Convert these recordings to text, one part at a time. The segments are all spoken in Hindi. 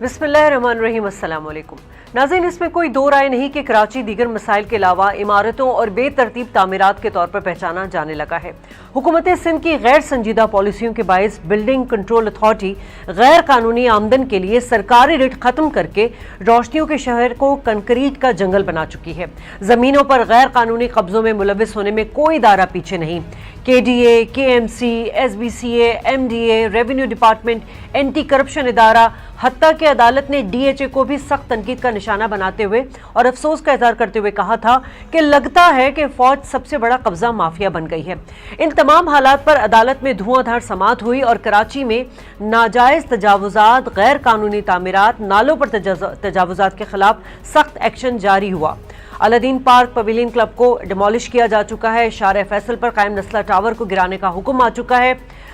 बिस्मिल्लाहिर्रहमानिर्रहीम, अस्सलाम वालेकुम। नाज़रीन, इसमें कोई दो राय नहीं कि कराची दीगर मसाइल के अलावा इमारतों और बेतरतीब तामीरात के तौर पर पहचाना जाने लगा है। हुकूमत सिंध की गैर संजीदा पॉलिसियों के बायस बिल्डिंग कंट्रोल अथॉरिटी गैर कानूनी आमदन के लिए सरकारी रिट खत्म करके रोशनियों के शहर को कंक्रीट का जंगल बना चुकी है। जमीनों पर गैर कानूनी कब्जों में मुलविस होने में कोई दायरा पीछे नहीं। KDA, KMC, SBCA, MDA, revenue department, anti corruption इदारा, हत्ता कि अदालत ने DHA को भी सख्त तनकीद का निशाना बनाते हुए और अफसोस का इजहार करते हुए कहा था कि लगता है कि फौज सबसे बड़ा कब्जा माफिया बन गई है। इन तमाम हालात पर अदालत में धुआंधार समाअत हुई और कराची में नाजायज तजावुजात, गैर कानूनी तामीरात, नालों पर तजावुजात के खिलाफ सख्त एक्शन जारी हुआ। अलादीन पार्क पवेलियन क्लब को डिमोलिश किया जा चुका है। शार फैसल पर कायम नस्ला टावर को गिराने का हुक्म आ चुका है।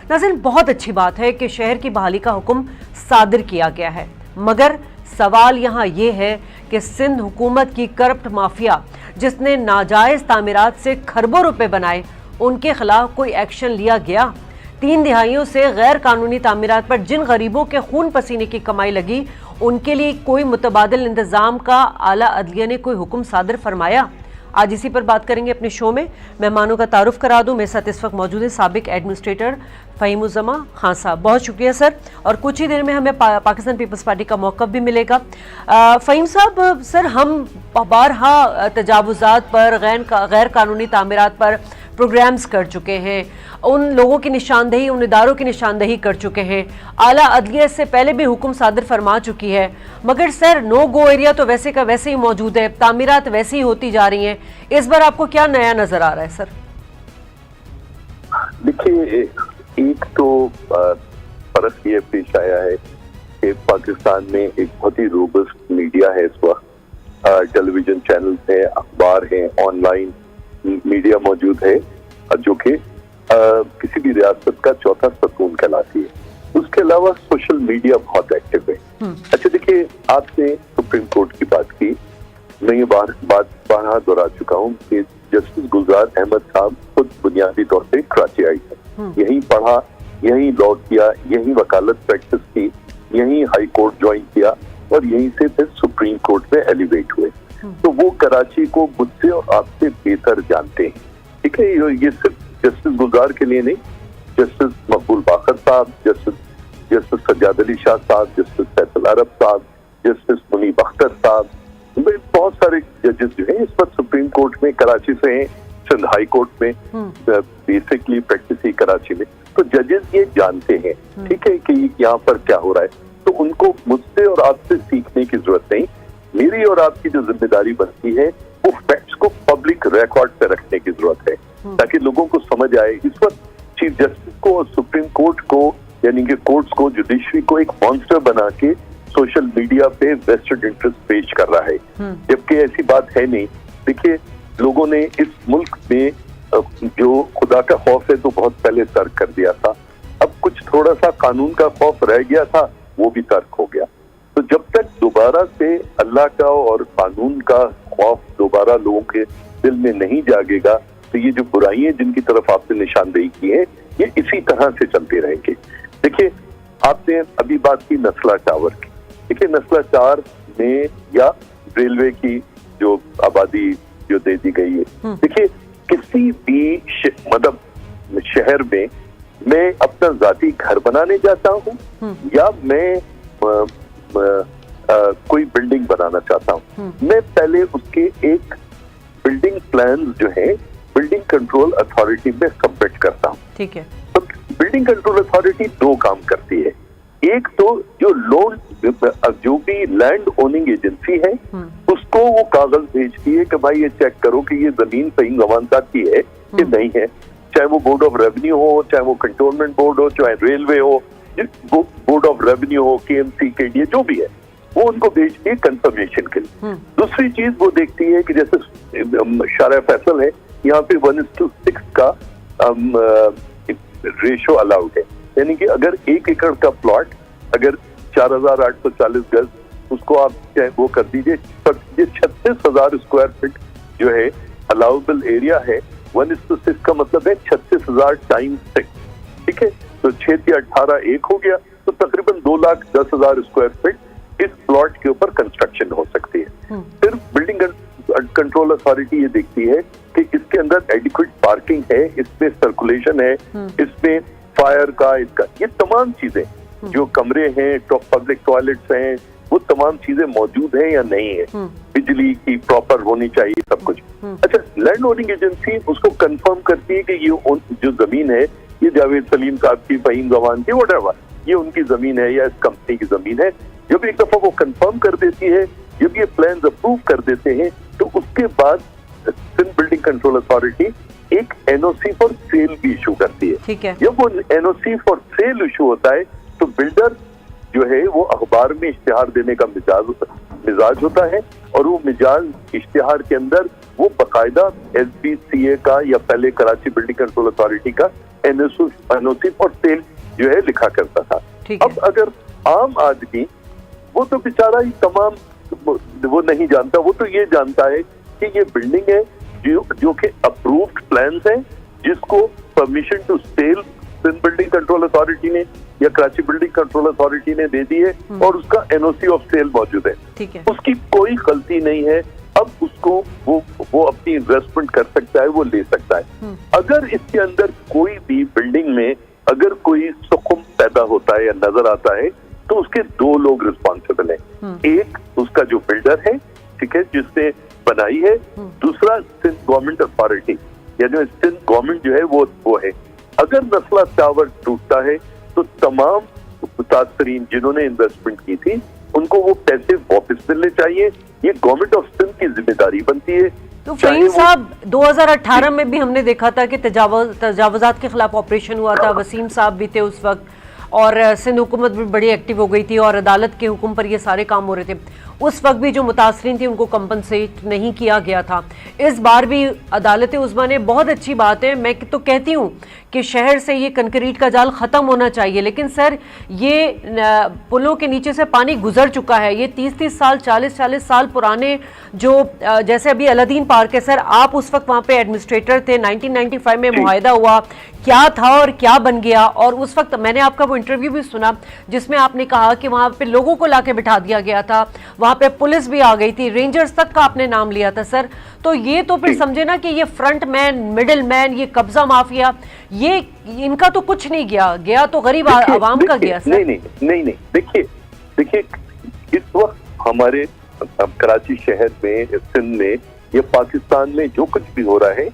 नाज़रीन, बहुत अच्छी बात है कि शहर की बहाली का हुक्म सादिर किया गया है, मगर सवाल यहाँ ये है कि सिंध हुकूमत की करप्ट माफिया जिसने नाजायज तामीरात से खरबों रुपए बनाए, उनके खिलाफ कोई एक्शन लिया गया? 3 दिहाइयों से गैर कानूनी तामीरात पर जिन गरीबों के खून पसीने की कमाई लगी, उनके लिए कोई मुतबादिल इंतजाम का आला अदलिया ने कोई हुक्म सादर फरमाया? आज इसी पर बात करेंगे अपने शो में। मेहमानों का तारुफ करा दूं। मेरे साथ इस वक्त मौजूद है साबिक एडमिनिस्ट्रेटर फ़हीमुज़्ज़मा खान साहब। बहुत शुक्रिया सर, और कुछ ही देर में हमें पाकिस्तान पीपल्स पार्टी का मौक़िफ़ भी मिलेगा। फ़हीम साहब, सर, हम बारहा तजावुज़ात पर, गैर कानूनी तामीरात पर प्रोग्राम्स कर चुके हैं, उन लोगों की निशानदेही, उन इदारों की निशानदेही कर चुके हैं, आला अदलिया से पहले भी हुक्म सादर फरमा चुकी है, मगर सर नो गो एरिया तो वैसे का वैसे ही मौजूद है, तामीरात वैसी ही होती जा रही हैं। इस बार आपको क्या नया नजर आ रहा है सर? देखिए, एक तो फर्क ये पेश आया है कि पाकिस्तान में एक बहुत ही रोबस्ट मीडिया है इस वक्त। टेलीविजन चैनल्स हैं, अखबार हैं, ऑनलाइन मीडिया मौजूद है, जो कि किसी भी रियासत का चौथा सतून कहलाती है। उसके अलावा सोशल मीडिया बहुत एक्टिव है। अच्छा, देखिए, आपने सुप्रीम कोर्ट की बात की, मैं ये बात बारहा दोहरा चुका हूँ कि जस्टिस गुलजार अहमद साहब खुद बुनियादी तौर पे कराची आई है, यहीं पढ़ा, यहीं लॉ किया, यहीं वकालत प्रैक्टिस की, यहीं हाई कोर्ट ज्वाइन किया और यहीं से फिर सुप्रीम कोर्ट में एलिवेट हुए। तो वो कराची को मुझसे और आपसे बेहतर जानते हैं। ठीक है, ये सिर्फ जस्टिस गुलजार के लिए नहीं, जस्टिस मकबूल बाकर साहब, जस्टिस सज्जाद अली शाह साहब, जस्टिस फैसल अरब साहब, जस्टिस मुनीब अख्तर साहब, बहुत सारे जजेस जो हैं इस वक्त सुप्रीम कोर्ट में कराची से हैं, सिंध हाई कोर्ट में बेसिकली प्रैक्टिस ही कराची में। तो जजेस ये जानते हैं, ठीक है, कि यहाँ पर क्या हो रहा है। तो उनको मुझसे और आपसे सीखने की जरूरत नहीं। मेरी और आपकी जो जिम्मेदारी बनती है वो फैक्ट्स को पब्लिक रिकॉर्ड पे रखने की जरूरत है, ताकि लोगों को समझ आए। इस वक्त चीफ जस्टिस को और सुप्रीम कोर्ट को, यानी कि कोर्ट्स को, जुडिशरी को एक मॉन्स्टर बना के सोशल मीडिया पे वेस्टेड इंटरेस्ट पेश कर रहा है, जबकि ऐसी बात है नहीं। देखिए, लोगों ने इस मुल्क में जो खुदा का खौफ है तो बहुत पहले तर्क कर दिया था। अब कुछ थोड़ा सा कानून का खौफ रह गया था, वो भी तर्क हो गया। तो जब तक दोबारा से अल्लाह का और कानून का खौफ दोबारा लोगों के दिल में नहीं जागेगा, तो ये जो बुराइयां जिनकी तरफ आपने निशानदेही की है, ये इसी तरह से चलते रहेंगे। देखिए, आपने अभी बात की नस्ला टावर की। देखिए, नस्ला टावर में या रेलवे की जो आबादी जो दे दी गई है, देखिए, किसी भी मतलब शहर में मैं अपना जाती घर बनाने जाता हूँ या मैं कोई बिल्डिंग बनाना चाहता हूँ, मैं पहले उसके एक बिल्डिंग प्लान जो है बिल्डिंग कंट्रोल अथॉरिटी में सबमिट करता हूँ। ठीक है। तो बिल्डिंग कंट्रोल अथॉरिटी 2 काम करती है। एक तो जो लोन, जो भी लैंड ओनिंग एजेंसी है, उसको वो कागज भेजती है कि भाई ये चेक करो कि ये जमीन सही गवानसात की है कि नहीं है, चाहे वो बोर्ड ऑफ रेवेन्यू हो, चाहे वो कंटोनमेंट बोर्ड हो, चाहे रेलवे हो, बोर्ड ऑफ रेवेन्यू हो, KMC, KDA, जो भी है, वो उनको भेजती है कंफर्मेशन के लिए। दूसरी चीज वो देखती है कि जैसे शार फैसल है, यहाँ पे 1:6 का रेशो अलाउड है, यानी कि अगर 1 एकड़ का प्लॉट अगर 4840 गज, उसको आप चाहे वो कर दीजिए, 36,000 स्क्वायर फीट जो है अलाउबल एरिया है। 1:6 का मतलब है 36,000 टाइम्स 6, ठीक है, तो 6 या 18 1 हो गया, तो तकरीबन 2,10,000 स्क्वायर फीट इस प्लॉट के ऊपर कंस्ट्रक्शन हो सकती है। फिर बिल्डिंग कंट्रोल अथॉरिटी ये देखती है कि इसके अंदर एडिक्वेट पार्किंग है, इसमें सर्कुलेशन है, इसमें फायर का, इसका, ये तमाम चीजें जो कमरे हैं, पब्लिक टॉयलेट्स हैं, वो तमाम चीजें मौजूद हैं या नहीं है, बिजली की प्रॉपर होनी चाहिए, सब कुछ। अच्छा, लैंड ओनिंग एजेंसी उसको कंफर्म करती है कि ये जो जमीन है ये जावेद सलीम साहब की, फहीम गवान की, व्हाटएवर, ये उनकी जमीन है या इस कंपनी की जमीन है। जब एक दफा वो कंफर्म कर देती है, जब ये प्लान अप्रूव कर देते हैं, तो उसके बाद सिंध बिल्डिंग कंट्रोल अथॉरिटी एक एनओसी फॉर सेल भी इशू करती है। ठीक है। जब वो एनओसी फॉर सेल इशू होता है तो बिल्डर जो है वो अखबार में इश्तिहार देने का मिजाज होता है, और वो मिजाज इश्तिहार के अंदर वो बाकायदा SBCA का या पहले कराची बिल्डिंग कंट्रोल अथॉरिटी का एनओसी फॉर सेल जो है लिखा करता था। अब अगर आम आदमी, वो तो बेचारा ही तमाम वो नहीं जानता, वो तो ये जानता है कि ये बिल्डिंग है जो कि अप्रूव्ड प्लान्स है, जिसको permission to sell Sindh building control authority ने या कराची बिल्डिंग कंट्रोल अथॉरिटी ने दे दी है, और उसका एनओसी ऑफ सेल मौजूद है। ठीक है। उसकी कोई गलती नहीं है। अब उसको वो अपनी इन्वेस्टमेंट कर सकता है, वो ले सकता है। अगर इसके अंदर कोई भी बिल्डिंग में अगर कोई सुकुम पैदा होता है या नजर आता है, तो उसके दो लोग रिस्पॉन्सिबल हैं। एक उसका जो बिल्डर है, ठीक है, जिसने बनाई है, दूसरा सिंध गवर्नमेंट अथॉरिटी, यानी सिंध गवर्नमेंट जो है वो है। अगर नस्ला टावर टूटता है तो तमाम मुतासरीन जिन्होंने इन्वेस्टमेंट की थी उनको वो पैसे वापस मिलने चाहिए। ये गवर्नमेंट ऑफ सिंध की जिम्मेदारी बनती है। तो फहीम साहब, 2018 में भी हमने देखा था कि तजावुजात के खिलाफ ऑपरेशन हुआ था, वसीम साहब भी थे उस वक्त, और सिंध हुकूमत भी बड़ी एक्टिव हो गई थी और अदालत के हुक्म पर ये सारे काम हो रहे थे। उस वक्त भी जो मुतासरीन थी उनको कंपनसेट नहीं किया गया था। इस बार भी अदालत उज़्मा ने, बहुत अच्छी बात है, मैं तो कहती हूँ कि शहर से ये कंक्रीट का जाल ख़त्म होना चाहिए, लेकिन सर ये पुलों के नीचे से पानी गुजर चुका है। ये 30-30 साल, 40-40 साल पुराने जो जैसे अभी अलादीन पार्क है, सर आप उस वक्त वहाँ पे एडमिनिस्ट्रेटर थे, 1995 में मुआहदा हुआ, क्या था और क्या बन गया। और उस वक्त मैंने आपका वो इंटरव्यू भी सुना जिसमें आपने कहा कि वहाँ पे लोगों को लाके बिठा दिया गया था, वहाँ पे पुलिस भी आ गई थी, रेंजर्स तक का आपने नाम लिया था सर। तो ये तो फिर समझे ना कि ये फ्रंट मैन, मिडिल मैन, ये कब्जा माफिया, ये इनका तो कुछ नहीं गया तो गरीब आवाम का गया सर। नहीं, देखिए इस वक्त हमारे कराची शहर में, सिंध में या पाकिस्तान में जो कुछ भी हो रहा है,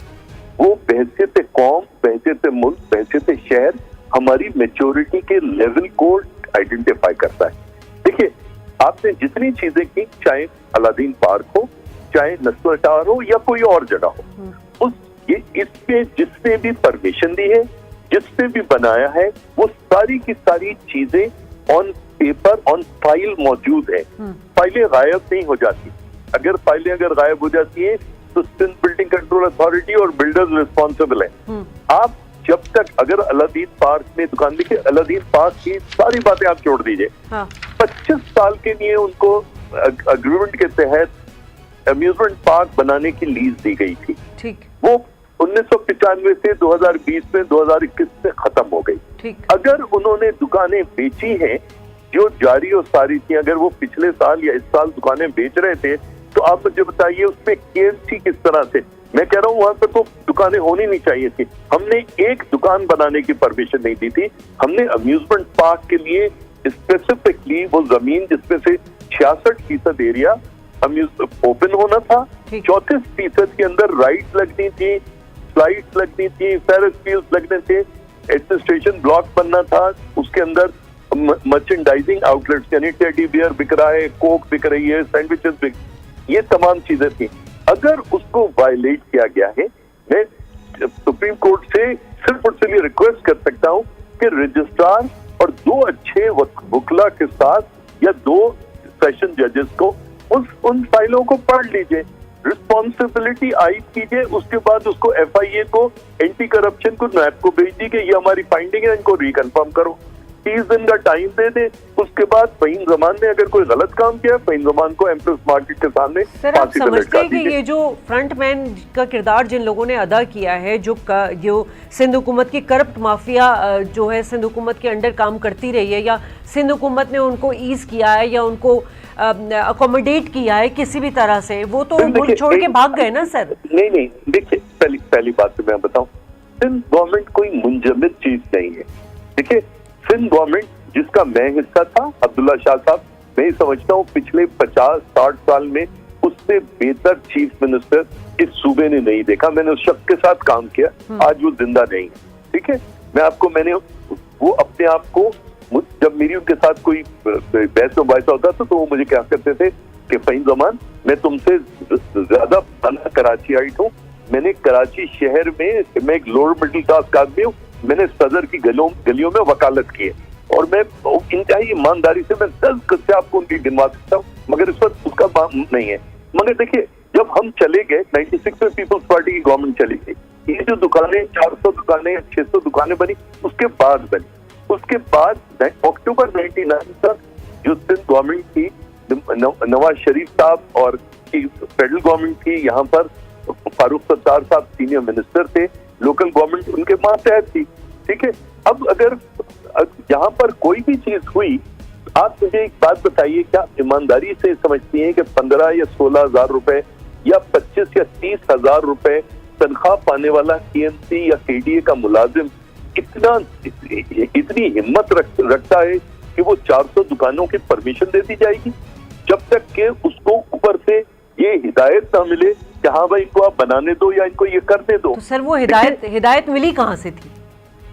वो बहैसियत कौम, बहैसियत मुल्क, बहैसियत शहर हमारी मैच्योरिटी के लेवल को आइडेंटिफाई करता है। देखिए, आपने जितनी चीजें की, चाहे अलादीन पार्क हो, चाहे नस्ला टावर हो या कोई और जगह हो, इसमें जिसने भी परमिशन दी है, जिसने भी बनाया है, वो सारी की सारी चीजें ऑन पेपर, ऑन फाइल मौजूद है। फाइलें गायब नहीं हो जाती। अगर फाइलें गायब हो जाती है तो सिंध बिल्डिंग कंट्रोल अथॉरिटी और बिल्डर्स रिस्पॉन्सिबल है। आप जब तक, अगर अलादीन पार्क में दुकान, देखिए अलादीन पार्क की सारी बातें आप छोड़ दीजिए, 25 साल के लिए उनको अग्रीमेंट के तहत अम्यूजमेंट पार्क बनाने की लीज दी गई थी। ठीक। वो 1995 से 2020 में 2021 में खत्म हो गई। अगर उन्होंने दुकानें बेची हैं जो जारी और सारी थी, अगर वो पिछले साल या इस साल दुकानें बेच रहे थे, तो आप मुझे बताइए उसमें केस थी किस तरह से। मैं कह रहा हूँ वहां पर तो दुकानें होनी नहीं चाहिए थी। हमने एक दुकान बनाने की परमिशन नहीं दी थी। हमने अम्यूजमेंट पार्क के लिए स्पेसिफिकली वो जमीन जिसमें से 66% एरिया ओपन होना था, 34% के अंदर राइड्स लगनी थी, स्लाइड्स लगनी थी, फेरस व्हील्स लगने थे, एडमिनिस्ट्रेशन ब्लॉक बनना था, उसके अंदर मर्चेंडाइजिंग आउटलेट्स यानी टेडी बियर बिक रहा है, कोक बिक रही है, सैंडविचेस बिक, ये तमाम चीजें थी। अगर उसको वायलेट किया गया है, मैं सुप्रीम कोर्ट से सिर्फ और सिर्फ रिक्वेस्ट कर सकता हूं कि रजिस्ट्रार और 2 अच्छे वकला के साथ या 2 सेशन जजेस को उन फाइलों को पढ़ लीजिए, रिस्पॉन्सिबिलिटी आयद कीजिए, उसके बाद उसको FIA को, एंटी करप्शन को, नैब को भेज दी कि ये हमारी फाइंडिंग है, इनको रिकन्फर्म करो। 30 दिन का टाइम दे दे, उसके बाद फ़हीम ज़मान ने अगर कोई गलत काम किया, फ़हीम ज़मान को एम्प्रेस मार्केट के सामने सर, आप समझते हैं कि ये जो फ्रंटमैन का किरदार जिन लोगों ने अदा किया है, जो सिंध हुकूमत की करप्ट माफिया जो है सिंध हुकूमत के अंडर काम करती रही है, या सिंध हुकूमत ने उनको ईज किया है या उनको अकोमोडेट किया है किसी भी तरह से, वो तो मुल्क छोड़ के भाग गए ना सर? नहीं, देखिए पहली बात तो मैं बताऊं, सिंध गवर्नमेंट कोई मुंजमद चीज नहीं है। देखिए, सिंध गवर्नमेंट जिसका मैं हिस्सा था, अब्दुल्ला शाह साहब, मैं ही समझता हूँ पिछले 50-60 साल में उससे बेहतर चीफ मिनिस्टर इस सूबे ने नहीं देखा। मैंने उस शख्स के साथ काम किया, आज वो जिंदा नहीं है। ठीक है, मैंने वो अपने आप को, जब मेरी उनके साथ कोई बहस मुबाहिसा होता था तो वो मुझे क्या करते थे कि फ़हीम ज़मान, मैं तुमसे ज्यादा पुराना कराचीआइट हूँ, मैंने कराची शहर में, मैं एक लोअर मिडिल क्लास आदमी हूँ, मैंने सदर की गलियों में वकालत की है और मैं इंतहाई ईमानदारी से मैं 10 किस्से आपको उनकी गिनवा सकता हूँ, मगर इस वक्त उसका काम नहीं है। मगर देखिए, जब हम चले गए 96 में पीपल्स पार्टी की गवर्नमेंट चली गई, ये जो दुकानें 400 दुकानें 600 दुकानें बनी, उसके बाद अक्टूबर 99 तक जो सिंध गवर्नमेंट थी, नवाज शरीफ साहब और फेडरल गवर्नमेंट थी, यहाँ पर फारूक सत्तार साहब सीनियर मिनिस्टर थे, लोकल गवर्नमेंट उनके मातहत थी। ठीक है, अब अगर यहाँ पर कोई भी चीज हुई, आप मुझे एक बात बताइए, क्या ईमानदारी से समझती हैं कि 15 या 16 हजार रुपए या 25 या 30 हजार रुपए तनख्वाह पाने वाला टीएमसी या केडीए का मुलाजिम इतनी हिम्मत रखता है कि वो 400 दुकानों की परमिशन दे दी जाएगी, जब तक कि उसको ऊपर से ये हिदायत ना मिले कि हाँ भाई, इनको आप बनाने दो या इनको ये करने दो। तो सर, वो हिदायत मिली कहाँ से थी?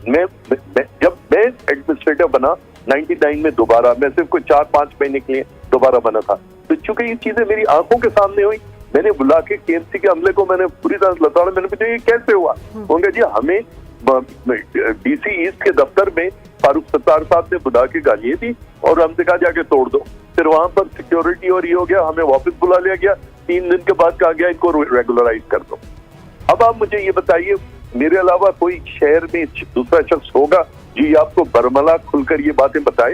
जब मैं एडमिनिस्ट्रेटर बना 99 में दोबारा, मैं सिर्फ कोई 4-5 महीने के लिए दोबारा बना था, तो चूंकि ये चीजें मेरी आंखों के सामने हुई, मैंने बुला के केएमसी के अमले को मैंने पूरी तरह लताड़ा, मैंने पूछा ये कैसे हुआ? उन्होंने जी हमें डीसी ईस्ट के दफ्तर में फारूक सत्तार साहब ने बुला के गालियां दी और हमसे कहा जाके तोड़ दो। फिर वहां पर सिक्योरिटी और ये हो गया, हमें वापस बुला लिया गया, 3 दिन के बाद कहा गया इनको रेगुलराइज कर दो। अब आप मुझे ये बताइए, मेरे अलावा कोई शहर में दूसरा शख्स होगा जी आपको बरमला खुलकर ये बातें बताए?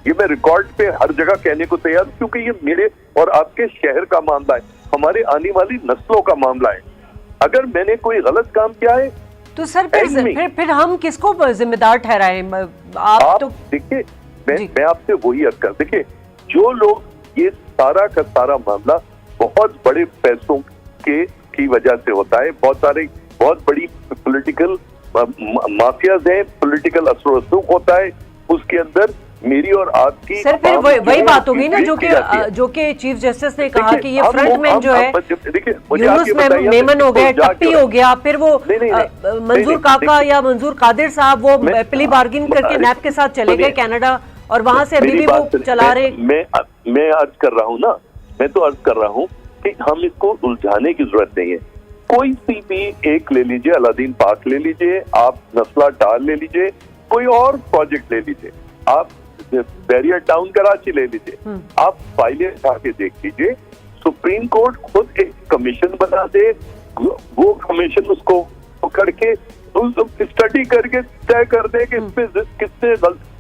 ये मैं रिकॉर्ड पे हर जगह कहने को तैयार, क्योंकि ये मेरे और आपके शहर का मामला है, हमारे आने वाली नस्लों का मामला है। अगर मैंने कोई गलत काम किया है तो सर फिर हम किसको जिम्मेदार ठहराए? आप तो देखिए, मैं आपसे वही अर्ज कर, देखिए जो लोग, ये सारा का सारा मामला बहुत बड़े पैसों की वजह से होता है, बहुत बड़ी पॉलिटिकल माफियाज हैं, पॉलिटिकल असर होता है उसके अंदर। मेरी और आपकी सर फिर वही बात होगी ना जो कि चीफ जस्टिस ने कहा कि ये फ्रंटमैन जो है, यूनुस मेमन हो गया, टप्पी हो गया, फिर वो मंजूर काका या मंजूर कादिर साहब वो प्ली बार्गिन करके नैप के साथ चले गए कनाडा और वहां से अभी भी वो चला रहे। मैं अर्ज कर रहा हूँ ना, मैं तो अर्ज कर रहा हूँ कि हम इसको उलझाने की जरूरत नहीं है। कोई सी भी एक ले लीजिए, अलादीन पार्क ले लीजिए, आप नस्ला टाल ले लीजिए, कोई और प्रोजेक्ट ले लीजिए, आप बैरियर टाउन कराची ले लीजिए, आप फाइलें उठा के देख लीजिए, सुप्रीम कोर्ट खुद एक कमीशन बना दे, वो कमीशन उसको पकड़ के स्टडी करके तय कर दे कि इसमें किसने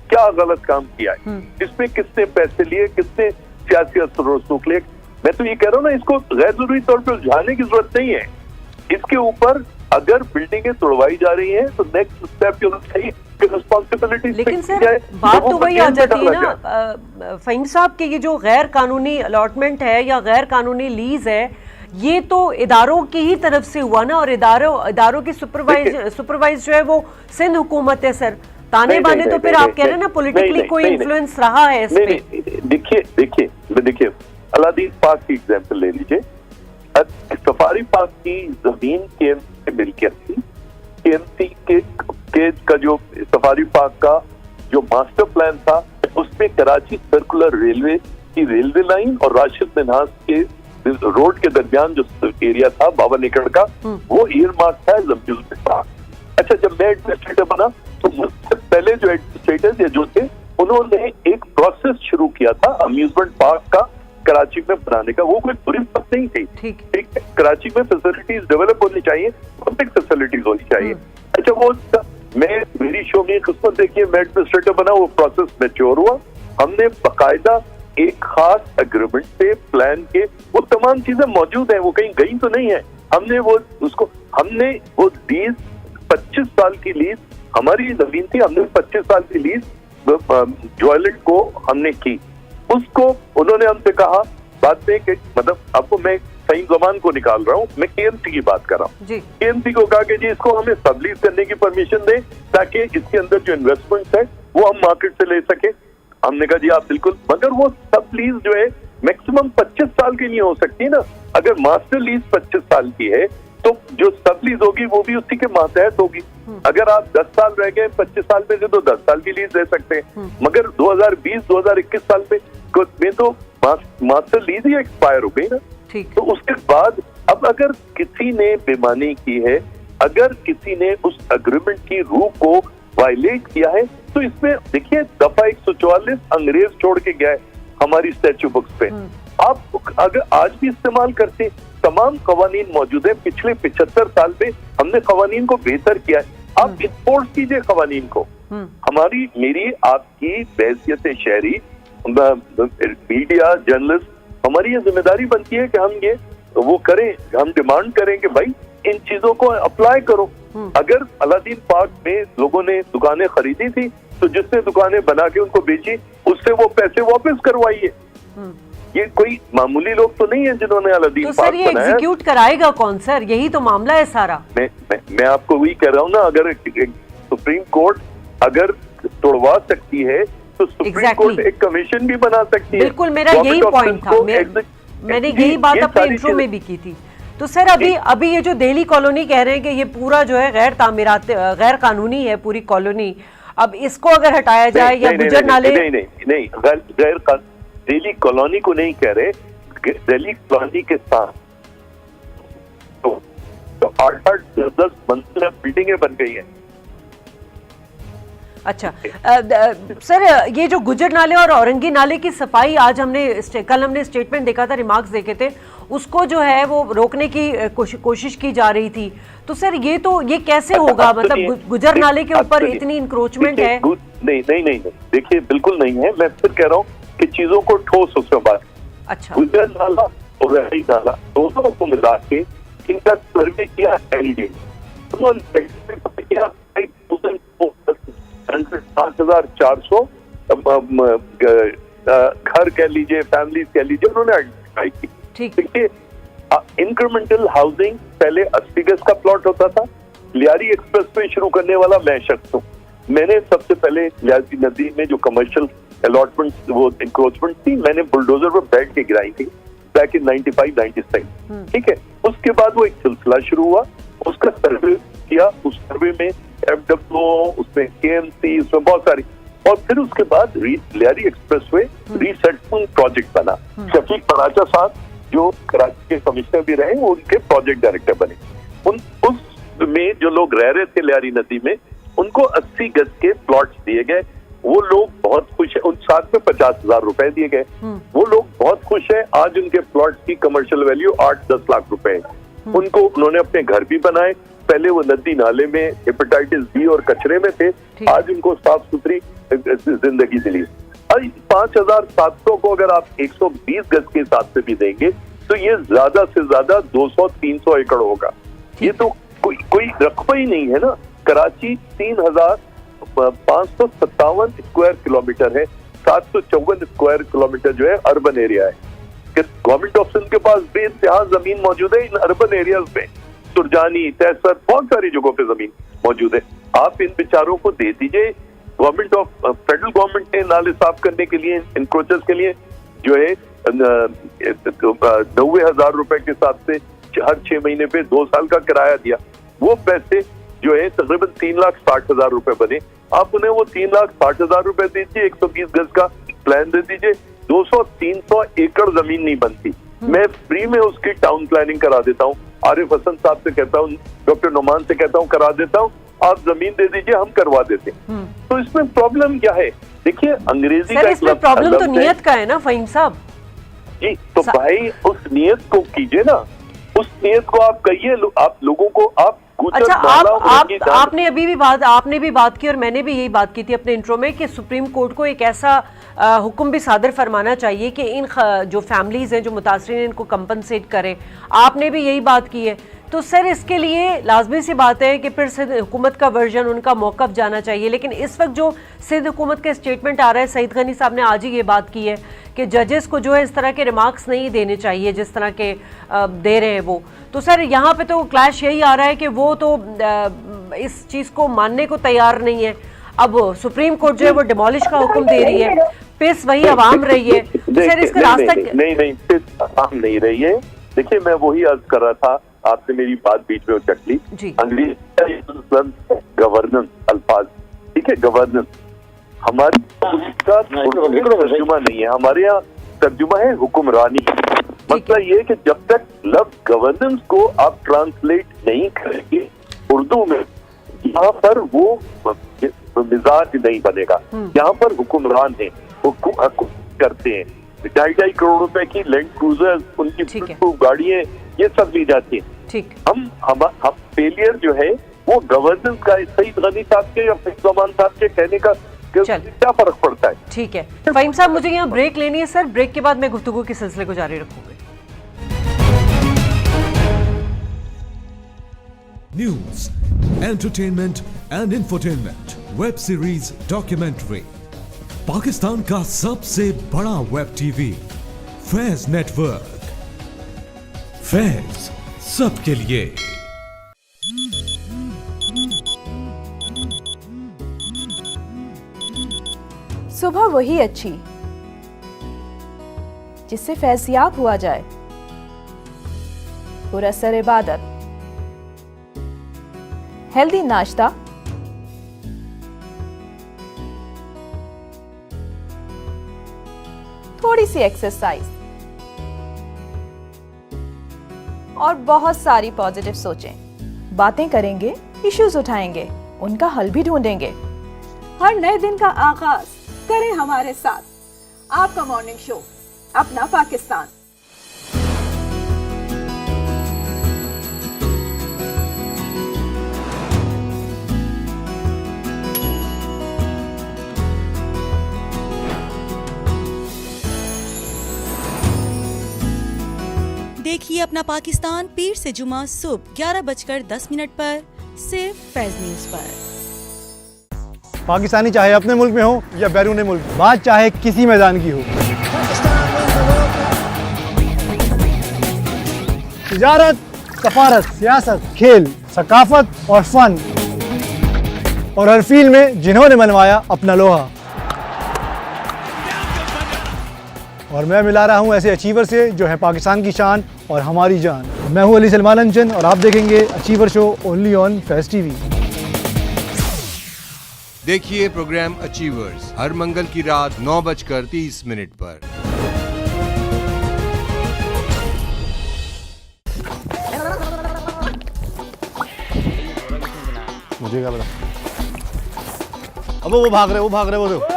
क्या गलत काम किया है, इसमें किसने पैसे लिए, किसने सियासी असर रसूख लिए। मैं तो ये कह रहा हूँ ना, इसको गैर जरूरी तौर पर उलझाने की जरूरत नहीं है। इसके ऊपर अगर बिल्डिंगें तोड़वाई जा रही हैं तो नेक्स्ट स्टेप ये होना चाहिए कि रिस्पॉन्सिबिलिटी। लेकिन सर बात तो वही आ जाती है ना फ़हीम साहब के, ये जो गैर कानूनी अलॉटमेंट है या गैर कानूनी लीज है, ये तो इदारों की ही तरफ से हुआ ना, और इदारों की सुपरवाइज जो है वो सिंध हुकूमत है सर। ताने बाने तो फिर आप कह रहे हैं ना पॉलिटिकली कोई इन्फ्लुएंस रहा है इसमें। देखिए अलादीन पार्क की एग्जांपल ले लीजिए। सफारी पार्क की जमीन केएमसी से मिलकर थी, केएमसी के का जो सफारी पार्क का जो मास्टर प्लान था, उसमें कराची सर्कुलर रेलवे की रेलवे लाइन और राशिद मिन्हास के रोड के दरमियान जो एरिया था 52 एकड़ का, वो ईयरमार्क था एज अम्यूजमेंट पार्क। अच्छा, जब मैं एडमिनिस्ट्रेटर बना तो मुझसे पहले जो एडमिनिस्ट्रेटर जो थे उन्होंने एक प्रोसेस शुरू किया था अम्यूजमेंट पार्क का कराची में बनाने का। वो कोई बुरी बात नहीं थी, ठीक है, कराची में फैसिलिटीज डेवलप होनी चाहिए, पब्लिक फैसिलिटीज होनी चाहिए। अच्छा, वो मेरी शो में किस्मत देखिए, मैं एडमिनिस्ट्रेटर बना, वो प्रोसेस मैच्योर हुआ, हमने बकायदा एक खास एग्रीमेंट पे प्लान के वो तमाम चीजें मौजूद हैं, वो कहीं गई तो नहीं है। हमने वो लीज 25 साल की लीज हमारी जमीन थी, हमने 25 साल की लीज ज्वाइलेंट को हमने की। उसको उन्होंने हमसे कहा बाद में कि मतलब आपको मैं सही जबान को निकाल रहा हूँ, मैं केएमसी की बात कर रहा हूँ। केएमसी को कहा कि जी इसको हमें सबलीज करने की परमिशन दें ताकि इसके अंदर जो इन्वेस्टमेंट है वो हम मार्केट से ले सके। हमने कहा जी आप बिल्कुल, मगर वो सब लीज जो है मैक्सिमम 25 साल की नहीं हो सकती ना। अगर मास्टर लीज 25 साल की है तो जो सब लीज होगी वो भी उसी के मातहत होगी। अगर आप 10 साल रह गए 25 साल में से तो 10 साल की लीज ले सकते हैं, मगर 2020-2021 साल में तो मास्टर लीज ही एक्सपायर हो गई ना। तो उसके बाद अब अगर किसी ने बेईमानी की है, अगर किसी ने उस एग्रीमेंट की रूह को वायलेट किया है, तो इसमें देखिए दफा 144 अंग्रेज छोड़ के गया है हमारी स्टैच्यू बुक्स पे। आप अगर आज भी इस्तेमाल करते, तमाम कवानीन मौजूद है। पिछले 75 साल में हमने कवानीन को बेहतर किया है। आप इन्फोर्स कीजिए कवानीन को। हमारी, मेरी, आपकी हैसियत शहरी, मीडिया, जर्नलिस्ट, हमारी ये जिम्मेदारी बनती है कि हम ये वो करें, हम डिमांड करें कि भाई इन चीजों को अप्लाई करो। अगर अलादीन पार्क में लोगों ने दुकानें खरीदी थी तो जिसने दुकानें बना के उनको बेची उससे वो पैसे वापस करवाइए। ये कोई मामूली लोग तो नहीं है जिन्होंने अलादीन पार्क बनाया। तो सर ये एग्जीक्यूट कराएगा कौन सर? यही तो मामला है सारा। मैं आपको वही कह रहा हूँ ना, अगर सुप्रीम कोर्ट अगर तोड़वा सकती है तो सुप्रीम कोर्ट एक कमीशन भी बना सकती है। बिल्कुल, मेरा यही पॉइंट था। मैंने यही बात अपने इंट्रो में भी की थी। तो सर अभी ये जो दिल्ली कॉलोनी कह रहे हैं कि ये पूरा जो है गैर कानूनी है पूरी कॉलोनी, अब इसको अगर हटाया जाए या गुजर नाले नहीं दिल्ली कॉलोनी को नहीं कह रहे, दिल्ली कॉलोनी के साथ तो 8-10 मंजिला बिल्डिंगें बन गई हैं। अच्छा सर, ये जो गुजर नाले और औरंगी नाले की सफाई आज कल हमने स्टेटमेंट देखा था, रिमार्क्स देखे थे, उसको जो है वो रोकने की कोशिश की जा रही थी। तो सर ये कैसे होगा? मतलब गुजर नाले के ऊपर इतनी इंक्रोचमेंट है। नहीं, देखिए बिल्कुल नहीं है। मैं फिर कह रहा हूँ कि चीजों को ठोस उसमें बात। अच्छा, गुजर नाला और औरंगी नाला दोनों को मिला के इनका सर्वे किया एलडी, 5400 घर कह लीजिए, फैमिलीज कह लीजिए, उन्होंने आइडेंटिफाई की। देखिए इंक्रीमेंटल हाउसिंग पहले 80 गज का प्लॉट होता था। लियारी एक्सप्रेस पे शुरू करने वाला मैं शख्स हूँ। मैंने सबसे पहले लियारी नदी में जो कमर्शियल अलॉटमेंट वो इंक्रोचमेंट थी, मैंने बुलडोजर पर बैठ के गिराई थी बैक इन 95-96। ठीक है, उसके बाद वो एक सिलसिला शुरू हुआ, उसका सर्वे किया, उस सर्वे में FWO, उसमें KMC, उसमें बहुत सारी, और फिर उसके बाद लियारी एक्सप्रेसवे रीसेटमेंट प्रोजेक्ट बना। शफीक पराचा साहब जो कराची के कमिश्नर भी रहे, वो उनके प्रोजेक्ट डायरेक्टर बने। उसमें जो लोग रह रहे थे लियारी नदी में, उनको 80 गज के प्लॉट्स दिए गए। वो लोग बहुत खुश है, उन साथ में 50,000 रुपए दिए गए। वो लोग बहुत खुश है। आज उनके प्लॉट्स की कमर्शियल वैल्यू 8-10 लाख रुपए है। उनको उन्होंने अपने घर भी बनाए। पहले वो नदी नाले में हेपेटाइटिस बी और कचरे में थे, आज उनको साफ सुथरी जिंदगी मिली। 5,700 को अगर आप 120 गज के हिसाब से भी देंगे तो ये ज्यादा से ज्यादा 200-300 एकड़ होगा। ये तो कोई रकबा ही नहीं है ना। कराची 3,557 स्क्वायर किलोमीटर है, 754 स्क्वायर किलोमीटर जो है अर्बन एरिया है। गवर्नमेंट ऑफ सिंध के पास बेइंतहा जमीन मौजूद है इन अर्बन एरियाज में, सुरजानी, तहसर, बहुत सारी जगहों पे जमीन मौजूद है। आप इन विचारों को दे दीजिए। गवर्नमेंट ऑफ फेडरल गवर्नमेंट ने नाले साफ करने के लिए, इंक्रोचेस के लिए जो है 90,000 रुपए के हिसाब से हर 6 महीने पे 2 साल का किराया दिया। वो पैसे जो है तकरीबन 3,60,000 रुपए बने। आप उन्हें वो 3,60,000 रुपए दीजिए, 120 गज का प्लान दे दीजिए, 200-300 एकड़ जमीन नहीं बनती। मैं फ्री में उसकी टाउन प्लानिंग करा देता हूँ। आरिफ हसन साहब से कहता हूँ, डॉक्टर नोमान से कहता हूँ करा देता हूँ, आप जमीन दे दीजिए, हम करवा देते हैं। तो इसमें प्रॉब्लम क्या है? देखिए अंग्रेजी का इसमें प्रॉब्लम तो नियत का है ना फहीम साहब जी। तो भाई उस नियत को कीजिए ना, उस नियत को आप कहिए, आप लोगों को आप अच्छा, आपने भी बात की और मैंने भी यही बात की थी अपने इंट्रो में कि सुप्रीम कोर्ट को एक ऐसा हुक्म भी सादर फरमाना चाहिए कि इन जो फैमिलीज़ हैं जो मुतासरीन हैं इनको कंपनसेट करें। आपने भी यही बात की है, तो सर इसके लिए लाजमी सी बात है कि फिर सिंध हुकूमत का वर्जन उनका मौक़िफ़ जाना चाहिए। लेकिन इस वक्त जो सिंध हुकूमत का स्टेटमेंट आ रहा है, सईद गनी साहब ने आज ही ये बात की है कि जजेस को जो है इस तरह के रिमार्क्स नहीं देने चाहिए जिस तरह के दे रहे हैं वो। तो सर यहाँ पे तो क्लैश यही आ रहा है कि वो तो इस चीज़ को मानने को तैयार नहीं है। अब सुप्रीम कोर्ट जो है वो डिमोलिश का हुक्म दे रही है, पिस वही आवाम रही है। सर इसका रास्ता नहीं पिस आवाम नहीं रही है। देखिए मैं वही अर्ज कर रहा था, आपने मेरी बात बीच में उचक ली। अंग्रेजी गवर्नेंस अल्फाज, ठीक है, गवर्नेंस हमारे तर्जुमा नहीं है, हमारे यहाँ तर्जुमा है हुक्मरानी। मसला ये है कि जब तक लफ्ज गवर्नेंस को आप ट्रांसलेट नहीं करेंगे उर्दू में, यहाँ पर वो मिजाज नहीं बनेगा। यहाँ पर हुक्मरान है, हुक्म करते हैं। 2.5 करोड़ रुपए की लैंड क्रूजर, उनकी गाड़ियां, ये सब ली जाती है। हम फेलियर जो है वो गवर्नेंस का, सईद गनी साहब के या फैज़ साहब के कहने का क्या फर्क पड़ता है? ठीक है फ़हीम साहब, मुझे यहाँ ब्रेक लेनी है सर, ब्रेक के बाद मैं गुफ्तगू के सिलसिले को जारी रखूंगी। News, entertainment and infotainment, web series, documentary, Pakistan का सबसे बड़ा web TV Faiz network, Faiz सबके लिए। सुबह वही अच्छी जिससे फैज़याब हुआ जाए, पुरअसर इबादत, हेल्दी नाश्ता, थोड़ी सी एक्सरसाइज और बहुत सारी पॉजिटिव सोचें। बातें करेंगे, इश्यूज उठाएंगे, उनका हल भी ढूंढेंगे। हर नए दिन का आगाज करें हमारे साथ आपका मॉर्निंग शो अपना पाकिस्तान। देखिए अपना पाकिस्तान पीर से जुमा सुबह 11:10 पर सिर्फ फैज न्यूज पर। पाकिस्तानी चाहे अपने मुल्क में हो या बैरून मुल्क, बात चाहे किसी मैदान की हो, तिजारत, सफारत, सियासत, खेल, सकाफत और फन, और हर फील्ड में जिन्होंने मनवाया अपना लोहा। और मैं मिला रहा हूं ऐसे अचीवर से जो है पाकिस्तान की शान और हमारी जान। मैं हूं अली सलमान अंजन और आप देखेंगे achiever show only on Faiz TV. देखिए प्रोग्राम अचीवर्स हर मंगल की रात 9:30 पर। मुझे क्या पता। अब वो भाग रहे वो देखो।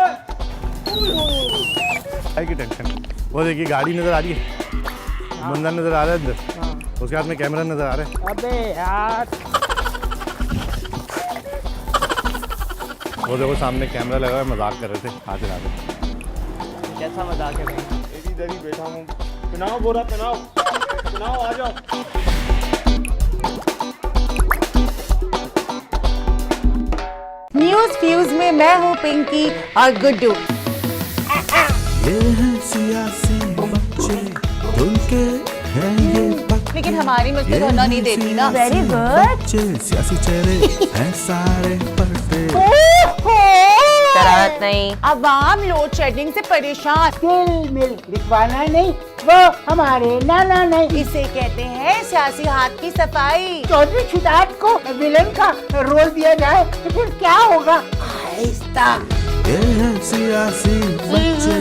की टेंशन, वो देखिए गाड़ी नजर आ रही है, बंदा नजर आ रहा है अंदर, उसके हाथ में कैमरा नजर आ रहा है। अबे यार, वो देखो सामने कैमरा लगा है, मजाक कर रहे थे, हाथ चला दे। कैसा मजाक है भाई? इधर ही बैठा हूँ, पिनाओ बोरा पिनाओ, आ जाओ। न्यूज फ्यूज में मैं हूँ पिंकी और गुड्डू। ये हैं सियासी बच्चे, उनके हैं ये बच्चे, लेकिन हमारी मुझको धोना नहीं देती ना। Very good. सियासी चेहरे हैं सारे पर्दे। शरारत नहीं, अवाम लोड शेडिंग से परेशान। तिल मिल लिखवाना नहीं, वो हमारे नाना नहीं। इसे कहते हैं सियासी हाथ की सफाई। चौधरी शिदात को विलन का रोल दिया जाए तो फिर क्या होगा? आहिस्ता। ये हैं सियासी बच्चे,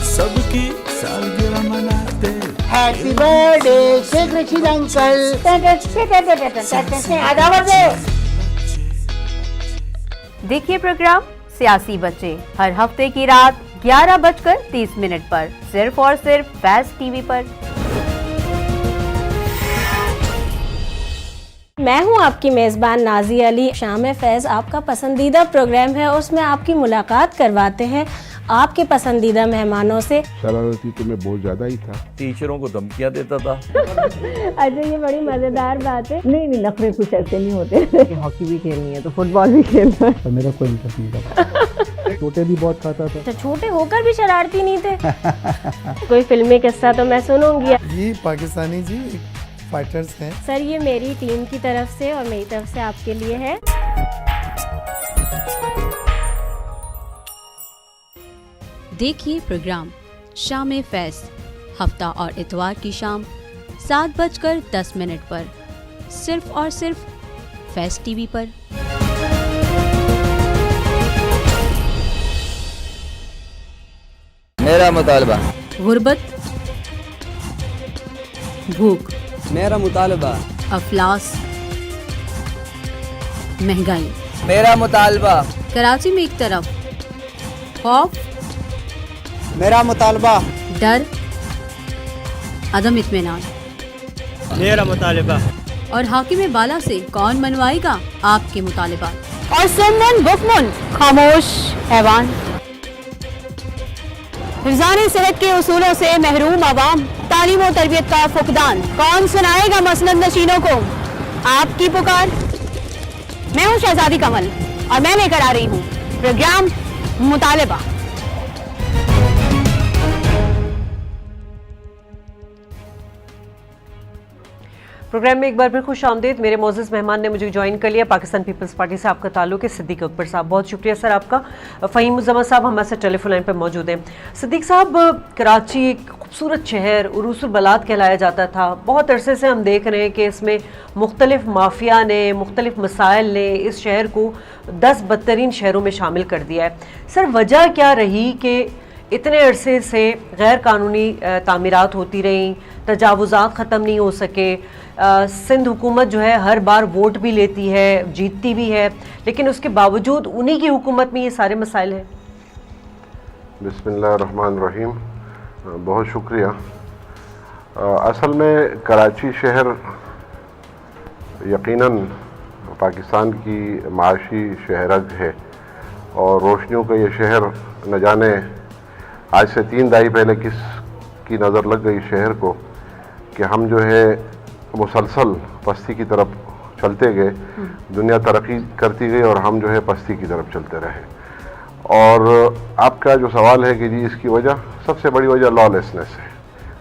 सबकी सालगिरह मनाते। Happy birthday Sheikh Rashid uncle. देखिए प्रोग्राम सियासी बच्चे हर हफ्ते की रात 11:30 पर सिर्फ और सिर्फ फैज टीवी पर। मैं हूं आपकी मेज़बान नाज़ी अली। शाम फैज़ आपका पसंदीदा प्रोग्राम है और उसमें आपकी मुलाकात करवाते हैं आपके पसंदीदा मेहमानों से। शरारती तो मैं बहुत ज़्यादा ही था, टीचरों को धमकियाँ देता था। अच्छा, ये बड़ी मज़ेदार बात है। नहीं नखरे कुछ ऐसे नहीं होते। हॉकी भी खेलनी है तो फुटबॉल भी खेलना है। पर मेरा कोई इंटरेस्ट नहीं था। छोटे भी बहुत खाता था। तो छोटे होकर भी शरारती नहीं थे? कोई फिल्मी किस्सा तो मैं सुनूंगी। जी पाकिस्तानी जी फाइटर्स हैं। सर ये मेरी टीम की तरफ से और मेरी तरफ से आपके लिए है। देखिए प्रोग्राम शाम फैज़ हफ्ता और इतवार की शाम 7:10 पर सिर्फ और सिर्फ फैज़ टीवी पर। मेरा मुतालबा गुर्बत, भूख, मेरा मुतालबा अफलास, महंगाई, मेरा मुतालबा कराची में एक तरफ खौफ, मेरा मुतालबा डर, अदम इत्मीनान, मेरा मुतालबा और हाकिम बाला से कौन मनवाएगा आपके मुतालिबा। और सुमन बुकमुन खामोश हैवान। हिफ्ज़ान सेहत के उसूलों से महरूम आवाम, तालीम और तरबियत का फुकदान, कौन सुनाएगा मसनद नशीनों को आपकी पुकार। मैं हूँ शहजादी कमल और मैं लेकर आ रही हूँ प्रोग्राम मुतालिबा। प्रोग्राम में एक बार फिर खुश आमदीद। मेरे मोअज़्ज़ज़ मेहमान ने मुझे ज्वाइन कर लिया। पाकिस्तान पीपल्स पार्टी से आपका ताल्लुक है, सिद्दीक अकबर साहब, बहुत शुक्रिया सर आपका। फ़हीम मुज़म्मल साहब हमारे साथ टेलीफोन लाइन पर मौजूद हैं। सिद्दीक साहब, कराची एक खूबसूरत शहर उरूसुल बलाद कहलाया जाता था। बहुत अरसे से हम देख रहे हैं कि इसमें मुख्तलिफ माफिया ने, मुख्तलिफ मसाइल ने इस शहर को 10 बदतरीन शहरों में शामिल कर दिया है। सर वजह क्या रही कि इतने अरसे से गैर कानूनी तामीरात होती रहीं, तजावुज़ात ख़त्म नहीं हो सके। सिंध हुकूमत जो है हर बार वोट भी लेती है, जीतती भी है, लेकिन उसके बावजूद उन्हीं की हुकूमत में ये सारे मसाइल हैं। बिस्मिल्लाहिर्रहमानिर्रहीम, बहुत शुक्रिया। असल में कराची शहर यकीनन पाकिस्तान की माशी शहरक है और रोशनियों का ये शहर न जाने आज से 3 दहाई पहले किस की नज़र लग गई शहर को कि हम जो है मुसलसल पस्ती की तरफ चलते गए। दुनिया तरक्की करती गई और हम जो है पस्ती की तरफ चलते रहे। और आपका जो सवाल है कि जी इसकी वजह, सबसे बड़ी वजह लॉलेसनेस है,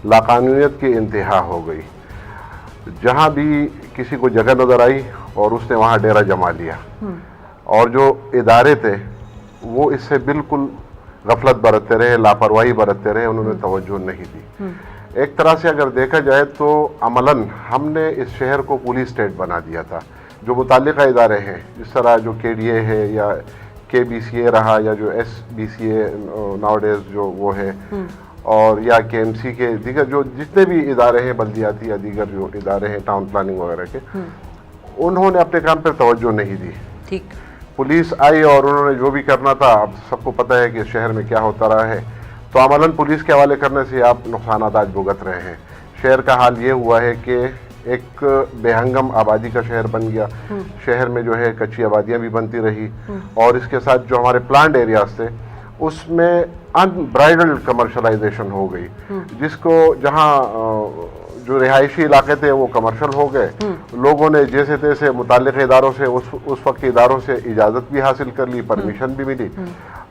लाकानूनियत की इंतहा हो गई। जहाँ भी किसी को जगह नज़र आई और उसने वहाँ डेरा जमा लिया, और जो इदारे थे वो इससे बिल्कुल गफलत बरतते रहे, लापरवाही बरतते रहे, उन्होंने तवज्जो नहीं दी। एक तरह से अगर देखा जाए तो अमलन हमने इस शहर को पुलिस स्टेट बना दिया था। जो मुताल्लिक़ा इदारे हैं, जिस तरह जो KDA है या KBCA रहा या जो SBCA नाउडेज जो वो है, और या KMC के दीगर जो जितने भी इदारे हैं, बल्दियाती या दीगर जो इदारे हैं टाउन प्लानिंग वगैरह के, उन्होंने अपने काम पर तवज्जो नहीं दी। ठीक, पुलिस आई और उन्होंने जो भी करना था, अब सबको पता है कि शहर में क्या होता रहा है, तो अमलन पुलिस के हवाले करने से आप नुकसानात आज भुगत रहे हैं। शहर का हाल ये हुआ है कि एक बेहंगम आबादी का शहर बन गया। शहर में जो है कच्ची आबादियाँ भी बनती रही, और इसके साथ जो हमारे प्लान्ड एरियाज थे उसमें अनब्राइडल्ड कमर्शलाइजेशन हो गई, जिसको जहाँ जो रिहायशी इलाके थे वो कमर्शियल हो गए। लोगों ने जैसे तैसे मुताल्लिक़ इदारों से उस वक्त के इदारों से इजाज़त भी हासिल कर ली, परमिशन भी मिली,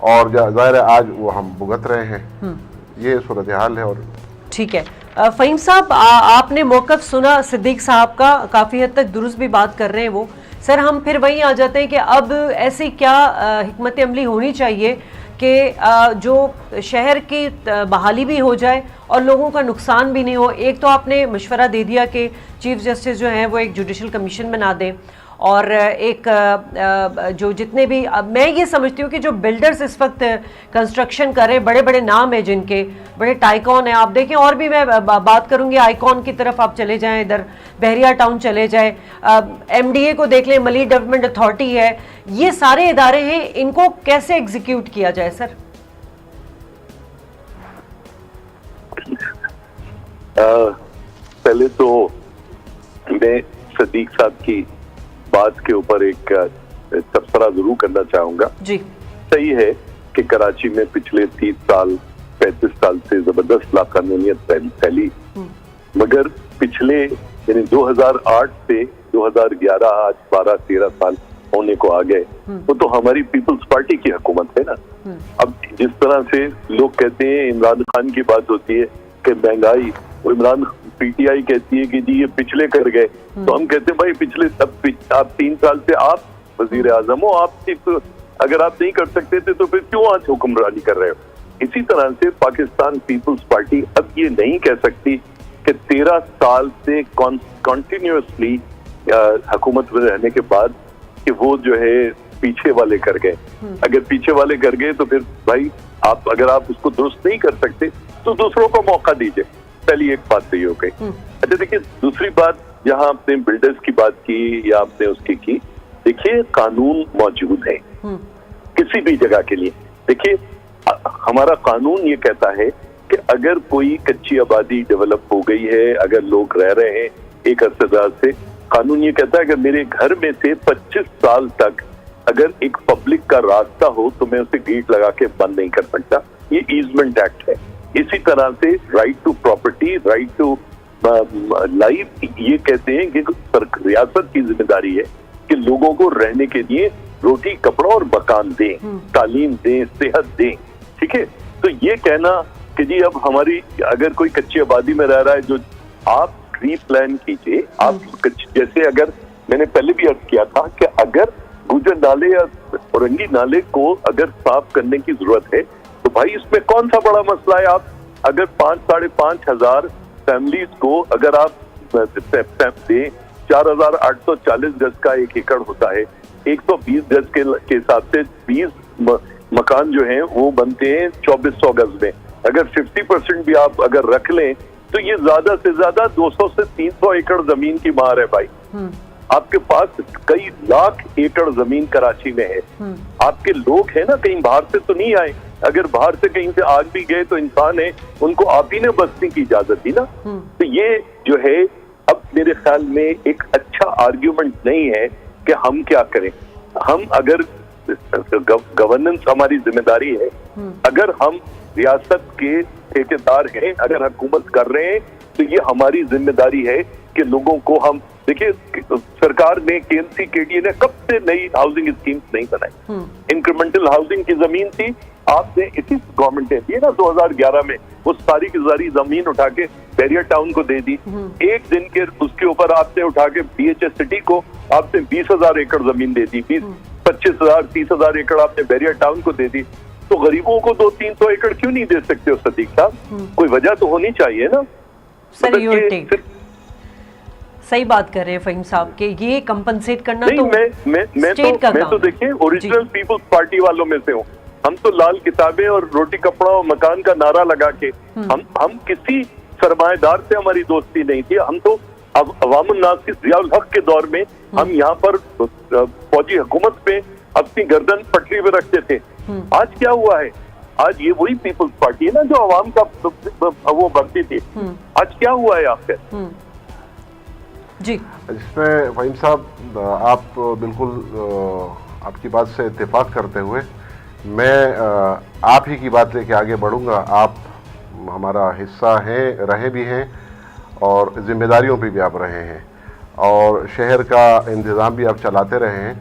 और ज़ाहिर है आज वो हम भुगत रहे हैं। ये सूरत हाल है। और ठीक है फ़हीम साहब, आपने मौक़िफ़ सुना सिद्दीक साहब का, काफ़ी हद तक दुरुस्त भी बात कर रहे हैं वो। सर हम फिर वहीं आ जाते हैं कि अब ऐसी क्या हिकमत अमली होनी चाहिए कि जो शहर की बहाली भी हो जाए और लोगों का नुकसान भी नहीं हो। एक तो आपने मशवरा दे दिया कि चीफ जस्टिस जो हैं वो एक जुडिशल कमीशन बना दें, और एक जो जितने भी, मैं ये समझती हूँ कि जो बिल्डर्स इस वक्त कंस्ट्रक्शन कर रहे हैं, बड़े बड़े नाम हैं जिनके, बड़े टाइकॉन हैं। आप देखें, और भी मैं बात करूँगी आइकॉन की तरफ, आप चले जाएं इधर बहरिया टाउन चले जाएं, MDA को देख लें, मली डेवलपमेंट अथॉरिटी है, ये सारे इदारे हैं, इनको कैसे एग्जीक्यूट किया जाए सर? पहले तो मैं सिद्दीक साहब की बात के ऊपर एक तबसरा जरूर करना चाहूंगा। जी, सही है कि कराची में पिछले 35 साल से जबरदस्त लाकानूनियत फैली, मगर पिछले यानी 2008 से 2011 आज 12-13 साल होने को आ गए, वो तो हमारी पीपल्स पार्टी की हुकूमत है ना। अब जिस तरह से लोग कहते हैं इमरान खान की बात होती है कि महंगाई, वो इमरान पीटीआई कहती है कि जी ये पिछले कर गए, तो हम कहते हैं भाई पिछले आप 3 साल से आप वजीर आजम हो, आप अगर आप नहीं कर सकते थे तो फिर क्यों आज हुक्मरानी कर रहे हो। इसी तरह से पाकिस्तान पीपल्स पार्टी अब ये नहीं कह सकती कि 13 साल से कॉन्टिन्यूसली हुकूमत में रहने के बाद कि वो जो है पीछे वाले कर गए। अगर पीछे वाले कर गए तो फिर भाई आप अगर आप उसको दुरुस्त नहीं कर सकते तो दूसरों को मौका दीजिए। पहली एक बात तो ये हो गई। अच्छा देखिए, दूसरी बात जहां आपने बिल्डर्स की बात की या आपने उसकी की, देखिए कानून मौजूद है किसी भी जगह के लिए। देखिए हमारा कानून ये कहता है कि अगर कोई कच्ची आबादी डेवलप हो गई है, अगर लोग रह रहे हैं एक अरसेदार से, कानून ये कहता है कि मेरे घर में से 25 साल तक अगर एक पब्लिक का रास्ता हो तो मैं उसे गेट लगा के बंद नहीं कर सकता। ये ईजमेंट एक्ट है। इसी तरह से right to property, right to life, ये कहते हैं कि रियासत की जिम्मेदारी है कि लोगों को रहने के लिए रोटी कपड़ा और मकान दें, तालीम दें, सेहत दें। ठीक है, तो ये कहना कि जी अब हमारी अगर कोई कच्ची आबादी में रह रहा है, जो आप रीप्लान कीजिए। आप जैसे अगर मैंने पहले भी अर्ज किया था कि अगर गुजर नाले या औरंगी नाले को अगर साफ करने की जरूरत है तो भाई इसमें कौन सा बड़ा मसला है। आप अगर 5-5.5 हजार फैमिलीज को अगर आप दें, 4,840 गज का 1 एकड़ होता है, 120 गज के हिसाब से 20 मकान जो हैं वो बनते हैं 2400 गज में। अगर 50% भी आप अगर रख लें तो ये ज्यादा से ज्यादा 200 से 300 एकड़ जमीन की मार है भाई। आपके पास कई लाख एकड़ जमीन कराची में है। आपके लोग हैं ना, कहीं बाहर से तो नहीं आए। अगर बाहर से कहीं से आग भी गए तो इंसान है, उनको आप ही ने बसने की इजाजत दी ना। तो ये जो है अब मेरे ख्याल में एक अच्छा आर्ग्यूमेंट नहीं है कि हम क्या करें। हम अगर गवर्नेंस हमारी जिम्मेदारी है, अगर हम रियासत के ठेकेदार हैं, अगर हुकूमत कर रहे हैं तो ये हमारी जिम्मेदारी है कि लोगों को हम देखिए, सरकार ने KNC KDA ने कब से नई हाउसिंग स्कीम्स नहीं बनाई। इंक्रीमेंटल हाउसिंग की जमीन थी, आपने इसी गवर्नमेंट ने दी ना 2011 में, वो सारी की सारी जमीन उठा के बैरियर टाउन को दे दी। एक दिन के उसके ऊपर आपने उठा के BHS सिटी को आपने 20,000 एकड़ जमीन दे दी, 25,000 30,000 एकड़ आपने बैरियर टाउन को दे दी। तो गरीबों को 200-300 एकड़ क्यों नहीं दे सकते हो सदीक साहब? कोई वजह तो होनी चाहिए ना। सही बात कर रहे हैं फहीम साहब के ये कंपनसेट करना नहीं, तो मैं तो देखिए ओरिजिनल पीपल्स पार्टी वालों में से हूँ। हम तो लाल किताबें और रोटी कपड़ा और मकान का नारा लगा के हम किसी सरमाएदार से हमारी दोस्ती नहीं थी। हम तो अब अवामुन नास की जियाउल हक के दौर में हम यहाँ पर फौजी हुकूमत में अपनी गर्दन पटरी पे रखते थे। आज क्या हुआ है? आज ये वही पीपल्स पार्टी है ना जो अवाम का वो भरती थी। आज क्या हुआ है आपके जी? इसमें फहीम साहब आप बिल्कुल आपकी बात से इत्तेफाक करते हुए मैं आप ही की बात लेके आगे बढ़ूंगा। आप हमारा हिस्सा हैं, रहे भी हैं और जिम्मेदारियों पे भी आप रहे हैं और शहर का इंतज़ाम भी आप चलाते रहे हैं।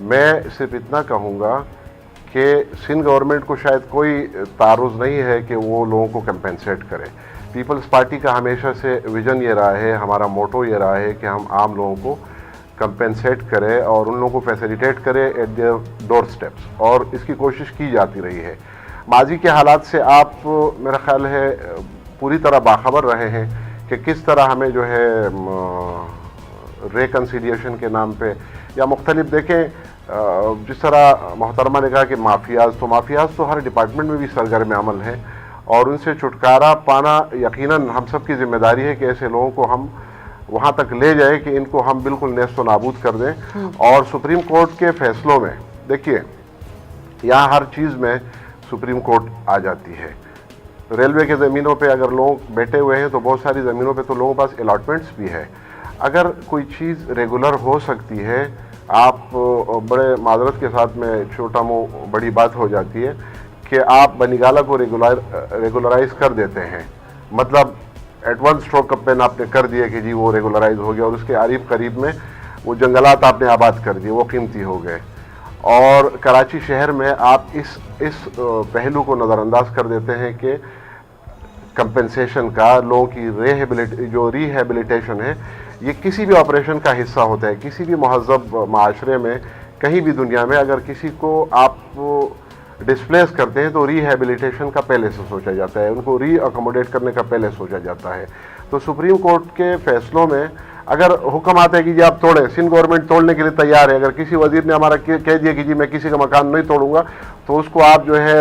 मैं सिर्फ इतना कहूँगा कि सिंध गवर्नमेंट को शायद कोई तारुज़ नहीं है कि वो लोगों को कंपेंसेट करे। पीपल्स पार्टी का हमेशा से विज़न ये रहा है, हमारा मोटो ये रहा है कि हम आम लोगों को कंपेंसेट करें और उन लोगों को फैसिलिटेट करें एट देयर डोर स्टेप्स, और इसकी कोशिश की जाती रही है। माजी के हालात से आप मेरा ख्याल है पूरी तरह बाखबर रहे हैं कि किस तरह हमें जो है रेकन्सिलिएशन के नाम पे या मुख्तलिफ देखें जिस तरह मोहतरमा ने कहा कि माफियाज तो हर डिपार्टमेंट में भी सरगर्म अमल हैं और उनसे छुटकारा पाना यकीनन हम सब की जिम्मेदारी है कि ऐसे लोगों को हम वहाँ तक ले जाए कि इनको हम बिल्कुल नेस्त नाबूद कर दें। और सुप्रीम कोर्ट के फैसलों में देखिए, यहाँ हर चीज़ में सुप्रीम कोर्ट आ जाती है। रेलवे के ज़मीनों पे अगर लोग बैठे हुए हैं तो बहुत सारी ज़मीनों पे तो लोगों के पास अलॉटमेंट्स भी है। अगर कोई चीज़ रेगुलर हो सकती है आप बड़े माजरत के साथ में छोटा मुँह बड़ी बात हो जाती है कि आप बनीगाला को रेगुलराइज कर देते हैं, मतलब एट वन स्ट्रोक पेन आपने कर दिया कि जी वो रेगुलराइज हो गया, और उसके करीब करीब में वो जंगलात आपने आबाद कर दिए, वो कीमती हो गए। और कराची शहर में आप इस पहलू को नज़रअंदाज कर देते हैं कि कंपेंसेशन का, लोगों की जो रिहेबिलिटेशन है, ये किसी भी ऑपरेशन का हिस्सा होता है। किसी भी महज़ब माशरे में कहीं भी दुनिया में अगर किसी को आप डिस्प्लेस करते हैं तो रिहेबिलिटेशन का पहले से सोचा जाता है, उनको रीअकोमोडेट करने का पहले सोचा जाता है। तो सुप्रीम कोर्ट के फैसलों में अगर हुक्म आता है कि जी आप तोड़ें, सिंध गवर्नमेंट तोड़ने के लिए तैयार है, अगर किसी वजीर ने हमारा कह दिया कि जी मैं किसी का मकान नहीं तोड़ूंगा, तो उसको आप जो है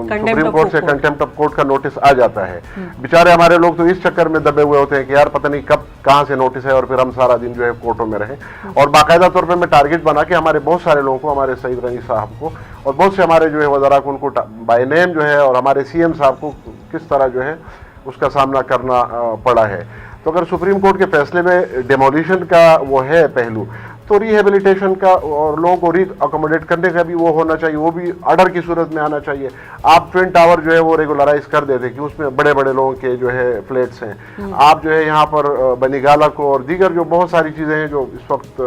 सुप्रीम कोर्ट से कंटेम्प्ट ऑफ कोर्ट का नोटिस आ जाता है। बेचारे हमारे लोग तो इस चक्कर में दबे हुए होते हैं कि यार पता नहीं कब कहाँ से नोटिस है, और फिर हम सारा दिन जो है कोर्टों में रहें। और बाकायदा तौर पर मैं टारगेट बना के हमारे बहुत सारे लोगों को, हमारे सईद गनी साहब को और बहुत से हमारे जो है वज़रा को, उनको बाय नेम जो है, और हमारे CM साहब को किस तरह जो है उसका सामना करना पड़ा है। तो अगर सुप्रीम कोर्ट के फैसले में डेमोलिशन का वो है पहलू, तो रिहेबिलिटेशन का और लोगों को रीअकोमोडेट करने का भी वो होना चाहिए, वो भी ऑर्डर की सूरत में आना चाहिए। आप ट्विन टावर जो है वो रेगुलराइज कर देते कि उसमें बड़े बड़े लोगों के जो है फ्लैट्स हैं। आप जो है यहाँ पर बनीगाला को और दीगर जो बहुत सारी चीज़ें हैं जो इस वक्त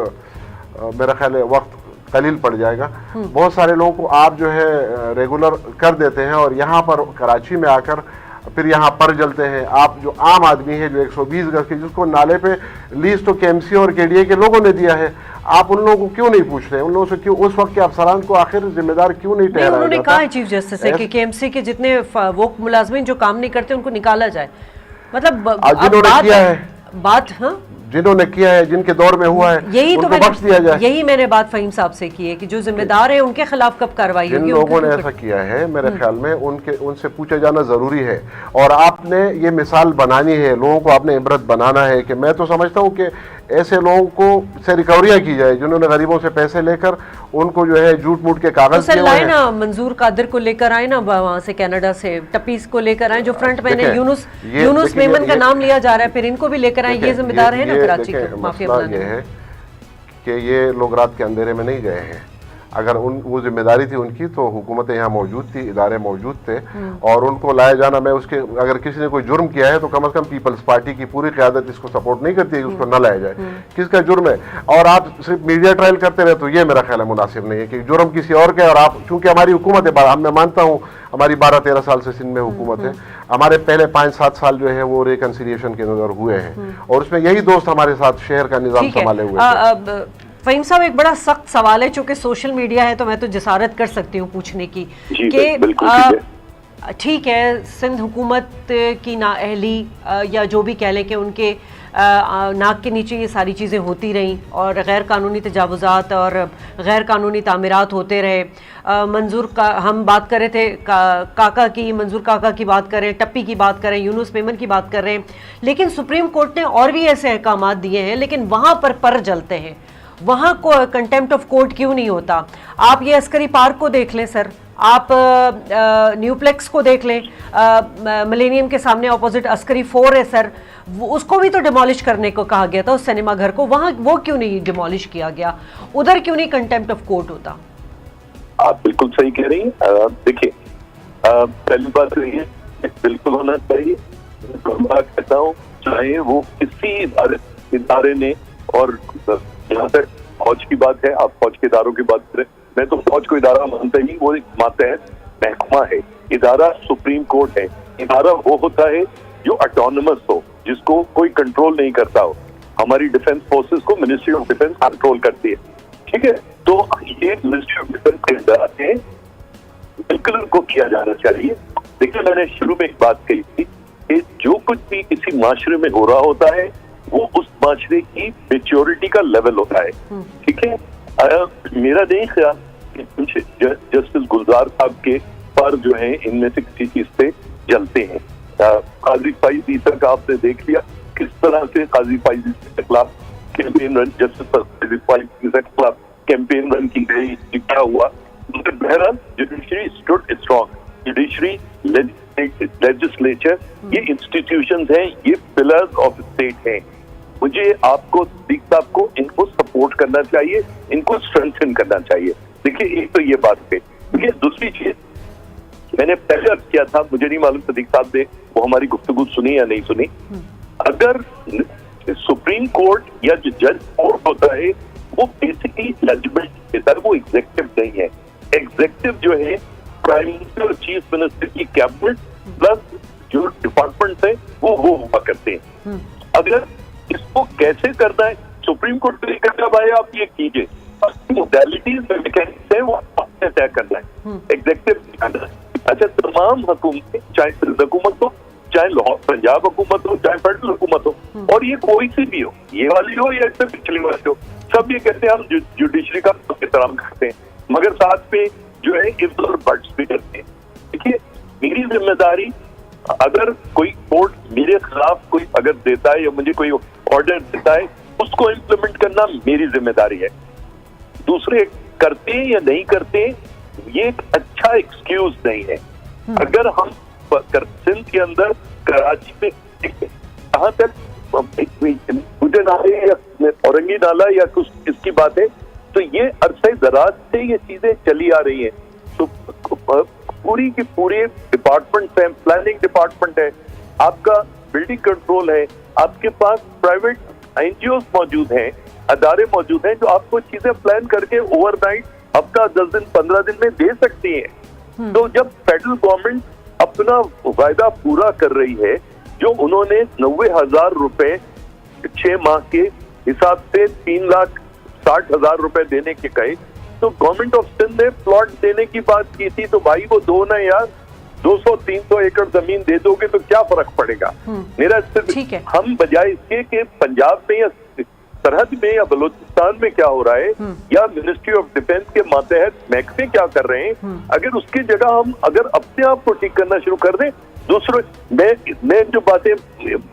मेरा ख्याल है वक्त कलील पड़ जाएगा, बहुत सारे लोगों को आप जो है रेगुलर कर देते हैं, और यहाँ पर कराची में आकर फिर यहाँ पर जलते हैं। आप जो आम आदमी है जो 120 गज के, जिसको नाले पे लीज तो KMC और KDA के लोगों ने दिया है, आप उन लोगों को क्यों नहीं पूछ रहे? उन लोगों से क्यों उस वक्त के अफसरान को आखिर जिम्मेदार क्यों नहीं ठहराया जाता? उन्होंने कहा है चीफ जस्टिस से कि KMC के जितने वो मुलाजमीन जो काम नहीं करते उनको निकाला जाए। मतलब जिन्होंने किया है बात, हाँ जिन्होंने किया है, जिनके दौर में हुआ है, यही तो बख्श दिया जाए। यही मैंने बात फहीम साहब से की है कि जो जिम्मेदार है उनके खिलाफ कब कार्रवाई होगी। जिन लोगों ने ऐसा किया है मेरे ख्याल में उनसे पूछा जाना जरूरी है, और आपने ये मिसाल बनानी है, लोगों को आपने इबरत बनाना है। कि मैं तो समझता हूँ कि ऐसे लोगों को से रिकवरियाँ की जाए जिन्होंने गरीबों से पैसे लेकर उनको जो है झूठ मूठ के कागज दिए हुए हैं। ना मंजूर कादिर को लेकर आए ना वहाँ से कनाडा से, टप्पीस को लेकर आए, जो फ्रंट मैन है यूनुस मेमन का नाम लिया जा रहा है, फिर इनको भी लेकर आए। ये जिम्मेदार है ना कराची के माफिया बनाने में। है कि ये लोग रात के अंधेरे में नहीं गए हैं। अगर वो जिम्मेदारी थी उनकी तो हुकूमतें यहाँ मौजूद थी, इदारे मौजूद थे, और उनको लाया जाना, मैं उसके अगर किसी ने कोई जुर्म किया है तो कम से कम पीपल्स पार्टी की पूरी क़यादत इसको सपोर्ट नहीं करती है कि उसको न लाया जाए। किसका जुर्म है? और आप सिर्फ मीडिया ट्रायल करते रहे तो ये मेरा ख्याल है मुनासिब नहीं है कि जुर्म किसी और का है। और आप चूंकि हमारी हुकूमत है, मैं मानता हूँ हमारी 12-13 साल से सिंध में हुकूमत है, हमारे पहले 5-7 साल जो है वो रिकन्सिलिएशन के नजर हुए हैं, और उसमें यही दोस्त हमारे साथ शहर का निजाम संभाले हुए थे। फहीम साहब, एक बड़ा सख्त सवाल है, चूंकि सोशल मीडिया है तो मैं तो जसारत कर सकती हूँ पूछने की कि ठीक है, सिंध हुकूमत की नाअहली या जो भी कह लें कि उनके नाक के नीचे ये सारी चीज़ें होती रहीं और गैर कानूनी तजावुज़ात और गैर कानूनी तामीरात होते रहे। मंजूर का हम बात कर रहे थे, काका की, मंजूर काका की बात करें, टप्पी की बात करें, यूनुस मेमन की बात कर रहे हैं, लेकिन सुप्रीम कोर्ट ने और भी ऐसे अहकाम दिए हैं, लेकिन वहाँ पर जलते हैं। वहाँ को कंटेम्प्ट ऑफ कोर्ट क्यों नहीं होता? आप ये अस्करी पार्क को देख लें सर, आप न्यूप्लेक्स को देख लें, मिलेनियम के सामने ऑपोजिट अस्करी 4 है सर, उसको भी तो डिमोलिश करने को कहा गया था, उस सिनेमा घर को, वहाँ वो क्यों नहीं डिमोलिश किया गया? उधर क्यों नहीं कंटेम्प्ट ऑफ कोर्ट होता? आप बिल्कुल सही कह रही हैं। देखिए, पहली बात तो ये बिल्कुल होना चाहिए। मैं कहता हूँ चाहे वो किसी इदारे ने, और जहाँ तक फौज की बात है, आप फौज के इदारों की बात करें, मैं तो फौज को इदारा मानता ही, वो एक मातहत महकमा है। इदारा सुप्रीम कोर्ट है। इदारा वो होता है जो ऑटोनमस हो, जिसको कोई कंट्रोल नहीं करता हो। हमारी डिफेंस फोर्सेस को मिनिस्ट्री ऑफ डिफेंस कंट्रोल करती है, ठीक है? तो ये मिनिस्ट्री ऑफ डिफेंस के इदारे हैं, बिल्कुल उनको किया जाना चाहिए। देखिए, मैंने शुरू में एक बात कही थी कि जो कुछ भी किसी माशरे में हो रहा होता है वो उस माशरे की मेच्योरिटी का लेवल होता है, ठीक है? मेरा नहीं ख्याल कि जस्टिस गुलजार साहब के पर जो है इनमें से किसी चीज से जलते हैं। काजी फैज ईसा का आपने देख लिया किस तरह से काजी फैज ईसा के खिलाफ कैंपेन रन, जस्टिस फैज ईसा के खिलाफ कैंपेन रन की गई, क्या हुआ? बहरहाल judiciary stood strong. Judiciary, legislature, ये इंस्टीट्यूशंस हैं, ये पिलर्स ऑफ स्टेट हैं। मुझे आपको, दीक साहब को, इनको सपोर्ट सपोर्ट करना चाहिए, इनको स्ट्रेंथन करना चाहिए। देखिए एक तो ये बात है। देखिए दूसरी चीज मैंने पहले अर्ज किया था, मुझे नहीं मालूम सदीक साहब ने वो हमारी गुफ्तगू सुनी या नहीं सुनी। अगर सुप्रीम कोर्ट या जो जज कोर्ट होता है वो बेसिकली जजमेंट देता है, वो एग्जीक्यूटिव नहीं है। एग्जीक्यूटिव जो है प्राइम मिनिस्टर और चीफ मिनिस्टर की कैबिनेट प्लस जो डिपार्टमेंट है वो हुआ करते हैं। अगर इसको कैसे करना है सुप्रीम कोर्ट को नहीं करना, भाई आप ये कीजिए, मोडेलिटीज में मैकेनिक्स है वो आपने तय करना है, एग्जीक्यूटिव करना है। अच्छा, तमाम हुकूमतें चाहे सिंध हुकूमत हो, चाहे लाहौर पंजाब हुकूमत हो, चाहे फेडरल हुकूमत हो, और ये कोई सी भी हो, ये वाली हो या इससे पिछली वाली हो, सब ये कहते हैं हम जुडिशरी का एहतराम करते हैं, मगर साथ में जो है इफ्स और बट्स भी करते हैं। देखिए मेरी जिम्मेदारी, अगर कोई कोर्ट मेरे खिलाफ कोई अगर देता है या मुझे कोई ऑर्डर देता है उसको इम्प्लीमेंट करना मेरी जिम्मेदारी है। दूसरे करते हैं या नहीं करते ये एक अच्छा एक्सक्यूज नहीं है। अगर हम सिंध के अंदर कराची में कहाँ तक मुझे नाले या औरंगी नाला या कुछ इसकी बात है, तो ये अरसे दराज से ये चीजें चली आ रही हैं। तो पूरी की पूरी डिपार्टमेंट है, प्लानिंग डिपार्टमेंट है, आपका बिल्डिंग कंट्रोल है, आपके पास प्राइवेट एनजीओ मौजूद हैं, अदारे मौजूद हैं जो आपको चीजें प्लान करके ओवरनाइट हफ्ता 10 दिन 15 दिन में दे सकती हैं। तो जब फेडरल गवर्नमेंट अपना वायदा पूरा कर रही है, जो उन्होंने 90,000 रुपए 6 माह के हिसाब से 3,60,000 रुपए देने के कहे, तो गवर्नमेंट ऑफ सिंध ने प्लॉट देने की बात की थी, तो भाई वो दो ना यार, 200-300 एकड़ जमीन दे दोगे तो क्या फर्क पड़ेगा। मेरा सिर्फ हम बजाय इसके कि पंजाब में या सरहद में या बलूचिस्तान में क्या हो रहा है या मिनिस्ट्री ऑफ डिफेंस के मातहत महकमे क्या कर रहे हैं, अगर उसकी जगह हम अगर अपने आप को ठीक करना शुरू कर दें। दूसरे मैं जो बातें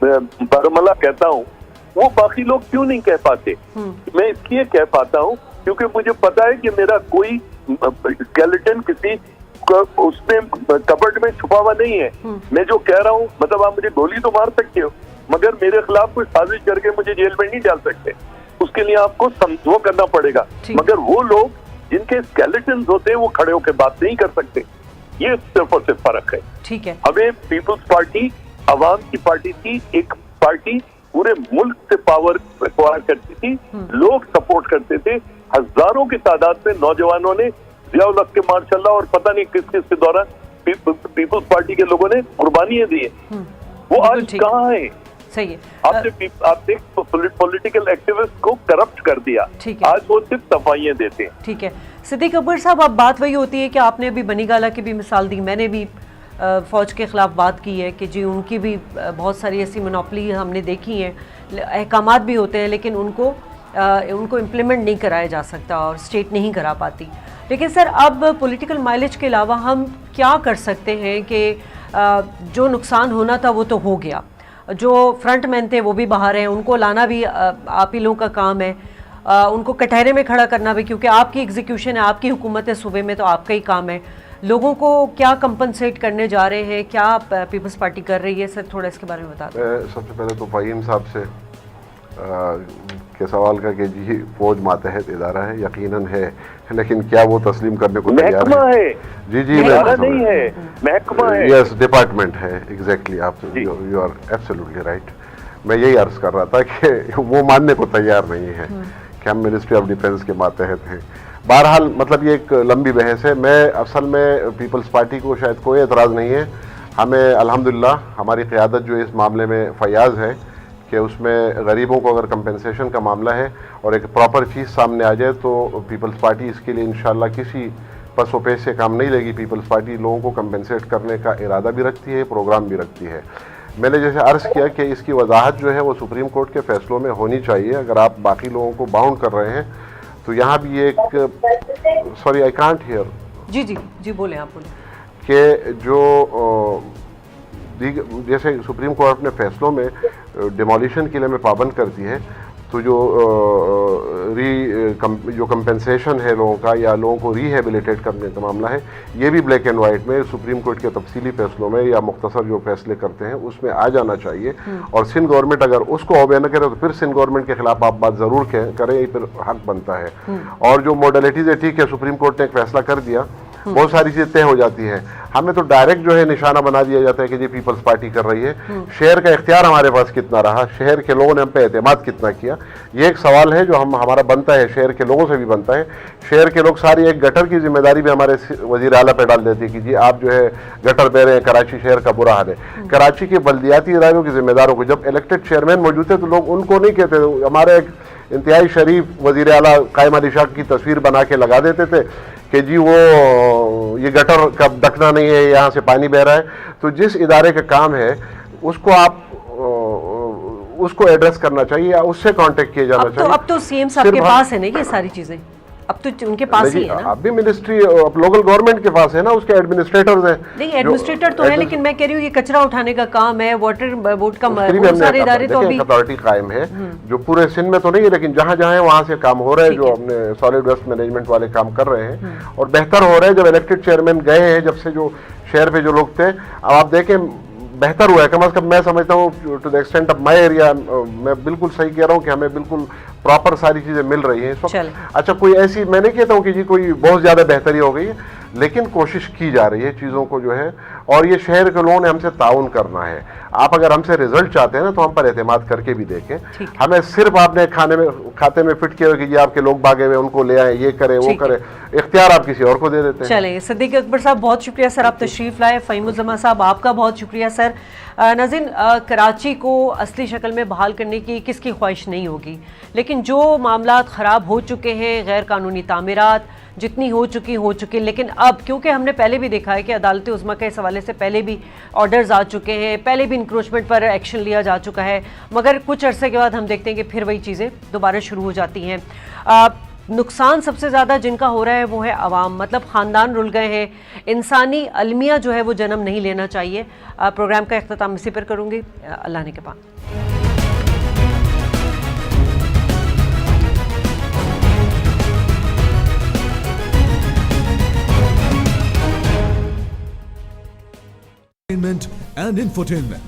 बरमला कहता हूँ वो बाकी लोग क्यों नहीं कह पाते, मैं इसलिए कह पाता हूँ क्योंकि मुझे पता है कि मेरा कोई स्केलेटन किसी उसमें कबर्ड में छुपा हुआ नहीं है। मैं जो कह रहा हूँ, मतलब आप मुझे गोली तो मार सकते हो मगर मेरे खिलाफ कोई साजिश करके मुझे जेल में नहीं डाल सकते, उसके लिए आपको वो करना पड़ेगा। मगर वो लोग जिनके स्केलेटन्स होते हैं वो खड़े होकर बात नहीं कर सकते, ये सिर्फ और सिर्फ फर्क है। ठीक है, हमें पीपल्स पार्टी अवाम की पार्टी थी, एक पार्टी पूरे मुल्क से पावर एक्वायर करती थी, लोग सपोर्ट करते थे, हजारों की तादाद में नौजवानों ने जिया-उल हक के मार्शल्लाह और पता नहीं किस किस के दौरान पीपल्स पार्टी के लोगों ने कुर्बानियां दी हैं, वो आज कहाँ है? सही है, आपने पॉलिटिकल एक्टिविस्ट को करप्ट कर दिया, आज वो सिर्फ सफाइयां देते हैं। ठीक है सिद्दीक अकबर साहब, अब बात वही होती है कि आपने अभी बनीगाला की भी मिसाल दी, मैंने भी फ़ौज के ख़िलाफ़ बात की है कि जी उनकी भी बहुत सारी ऐसी मोनोपोली हमने देखी हैं, अहकामात भी होते हैं लेकिन उनको इम्प्लीमेंट नहीं कराया जा सकता और स्टेट नहीं करा पाती। लेकिन सर अब पॉलिटिकल माइलेज के अलावा हम क्या कर सकते हैं कि जो नुकसान होना था वो तो हो गया, जो फ्रंट मैन थे वो भी बाहर हैं, उनको लाना भी आप ही लोगों का काम है, उनको कटहरे में खड़ा करना भी, क्योंकि आपकी एग्जीक्यूशन है, आपकी हुकूमत है सूबे में, तो आपका ही काम है। लोगों को क्या कंपनसेट करने जा रहे हैं, क्या पीपल्स पार्टी कर रही है, सर थोड़ा इसके बारे में बता दें। सबसे पहले तो फ़हीम साहब से के सवाल का कि जी फौज मातहत इदारा है, यकीनन है, लेकिन क्या वो तस्लीम करने को तैयार है? जी जी नहीं है, महकमा है, यस डिपार्टमेंट है, एग्जैक्टली, आप यू आर एब्सोल्युटली राइट। मैं यही अर्ज कर रहा था कि वो मानने को तैयार नहीं है कि हम मिनिस्ट्री ऑफ डिफेंस के मातहत हैं। बहरहाल मतलब ये एक लंबी बहस है। मैं असल में पीपल्स पार्टी को शायद कोई एतराज़ नहीं है, हमें अल्हम्दुलिल्लाह हमारी क़यादत जो इस मामले में फयाज है कि उसमें गरीबों को अगर कंपनसेशन का मामला है और एक प्रॉपर चीज़ सामने आ जाए तो पीपल्स पार्टी इसके लिए इंशाल्लाह किसी पसो पेश से काम नहीं लेगी। पीपल्स पार्टी लोगों को कंपनसेट करने का इरादा भी रखती है, प्रोग्राम भी रखती है। मैंने जैसे अर्ज़ किया कि इसकी वजाहत जो है वो सुप्रीम कोर्ट के फैसलों में होनी चाहिए। अगर आप बाकी लोगों को बाउंड कर रहे हैं तो यहाँ भी एक सॉरी आई कांट हियर जी जी जी बोले आप बोले कि जो जैसे सुप्रीम कोर्ट अपने फैसलों में डिमोलिशन के लिए में पाबंद करती है, तो तो जो कंपेंसेशन है लोगों का या लोगों को रिहेबिलिटेट करने का मामला है, ये भी ब्लैक एंड वाइट में सुप्रीम कोर्ट के तफसीली फैसलों में या मुख्तसर जो फैसले करते हैं उसमें आ जाना चाहिए। और सिंध गवर्नमेंट अगर उसको ओबे न करे तो फिर सिंध गवर्नमेंट के खिलाफ आप बात जरूर करें, ये फिर हक बनता है। और जो मॉडलिटीज है, ठीक है, सुप्रीम कोर्ट ने एक फैसला कर दिया, बहुत सारी चीजें तय हो जाती है, हमें तो डायरेक्ट जो है निशाना बना दिया जाता है कि जी पीपल्स पार्टी कर रही है। शहर का इख्तियार हमारे पास कितना रहा, शहर के लोगों ने हम पे एतमाद कितना किया, ये एक सवाल है जो हमारा बनता है, शहर के लोगों से भी बनता है। शहर के लोग सारी एक गटर की जिम्मेदारी भी हमारे वजीर आला पे डाल देते हैं कि जी आप जो है गटर दे रहे हैं, कराची शहर का बुरा हाल है। कराची के बल्दियाती इदारों के जिम्मेदारों को जब इलेक्टेड चेयरमैन मौजूद थे तो लोग उनको नहीं कहते, हमारे एक इंतहाई शरीफ वजीर आला कायम अली शाह की तस्वीर बना के लगा देते थे कि जी वो ये गटर का ढकना नहीं है, यहाँ से पानी बह रहा है। तो जिस इदारे का काम है उसको आप उसको एड्रेस करना चाहिए या उससे कांटेक्ट किया जाना चाहिए। अब तो सीएम साहब के पास है ना ये सारी चीजें, अब तो उनके पास ही है ना। अब भी मिनिस्ट्री लोकल गवर्नमेंट के पास है ना, उसके एडमिनिस्ट्रेटर्स हैं। नहीं, एडमिनिस्ट्रेटर तो है, लेकिन मैं कह रही हूँ ये कचरा उठाने का काम है, वाटर बोर्ड का, बहुत सारे इदारे तो अभी अथॉरिटी कायम है जो पूरे सिंध में तो नहीं है, लेकिन जहाँ जहाँ है वहाँ से काम हो रहा है, जो अपने सॉलिड वेस्ट मैनेजमेंट वाले काम कर रहे हैं और बेहतर हो रहे हैं। जब इलेक्टेड चेयरमैन गए हैं, जब से जो शहर पे जो लोग थे, अब आप देखें बेहतर हुआ है, कम से कम मैं समझता हूँ to the extent of my area. मैं बिल्कुल सही कह रहा हूँ कि हमें बिल्कुल प्रॉपर सारी चीजें मिल रही हैं इस वक्त। अच्छा, कोई ऐसी मैं नहीं कहता हूँ कि जी कोई बहुत ज्यादा बेहतरी हो गई है, लेकिन कोशिश की जा रही है चीजों को जो है, और ये शहर के लोगों ने हमसे ताउन करना है। आप अगर हमसे रिजल्ट चाहते हैं ना तो हम पर एतमाद करके भी देखें। हमें सिर्फ आपने खाते में फिट किया कि जी आपके लोग भागे हुए, उनको ले आए, ये करे वो करे, इख्तियार आप किसी और को दे देते हैं। चले सिद्दीक अकबर साहब, बहुत शुक्रिया सर, आप तशरीफ लाए। फ़हीमुज़्ज़मा साहब, आपका बहुत शुक्रिया सर। नाज़रीन, कराची को असली शक्ल में बहाल करने की किसकी ख्वाहिश नहीं होगी, लेकिन जो मामलात ख़राब हो चुके हैं, गैर कानूनी तामीरात जितनी हो चुकी, लेकिन अब क्योंकि हमने पहले भी देखा है कि अदालत उज़्मा के इस हवाले से पहले भी ऑर्डर्स आ चुके हैं, पहले भी इंक्रोचमेंट पर एक्शन लिया जा चुका है, मगर कुछ अरसे के बाद हम देखते हैं कि फिर वही चीज़ें दोबारा शुरू हो जाती हैं। नुकसान सबसे ज़्यादा जिनका हो रहा है वो है अवाम, मतलब ख़ानदान रुल गए हैं, इंसानी अलमिया जो है वो जन्म नहीं लेना चाहिए। प्रोग्राम का इख्तिताम इसी पर करूँगी, अल्लाह ने के पास। and infotainment.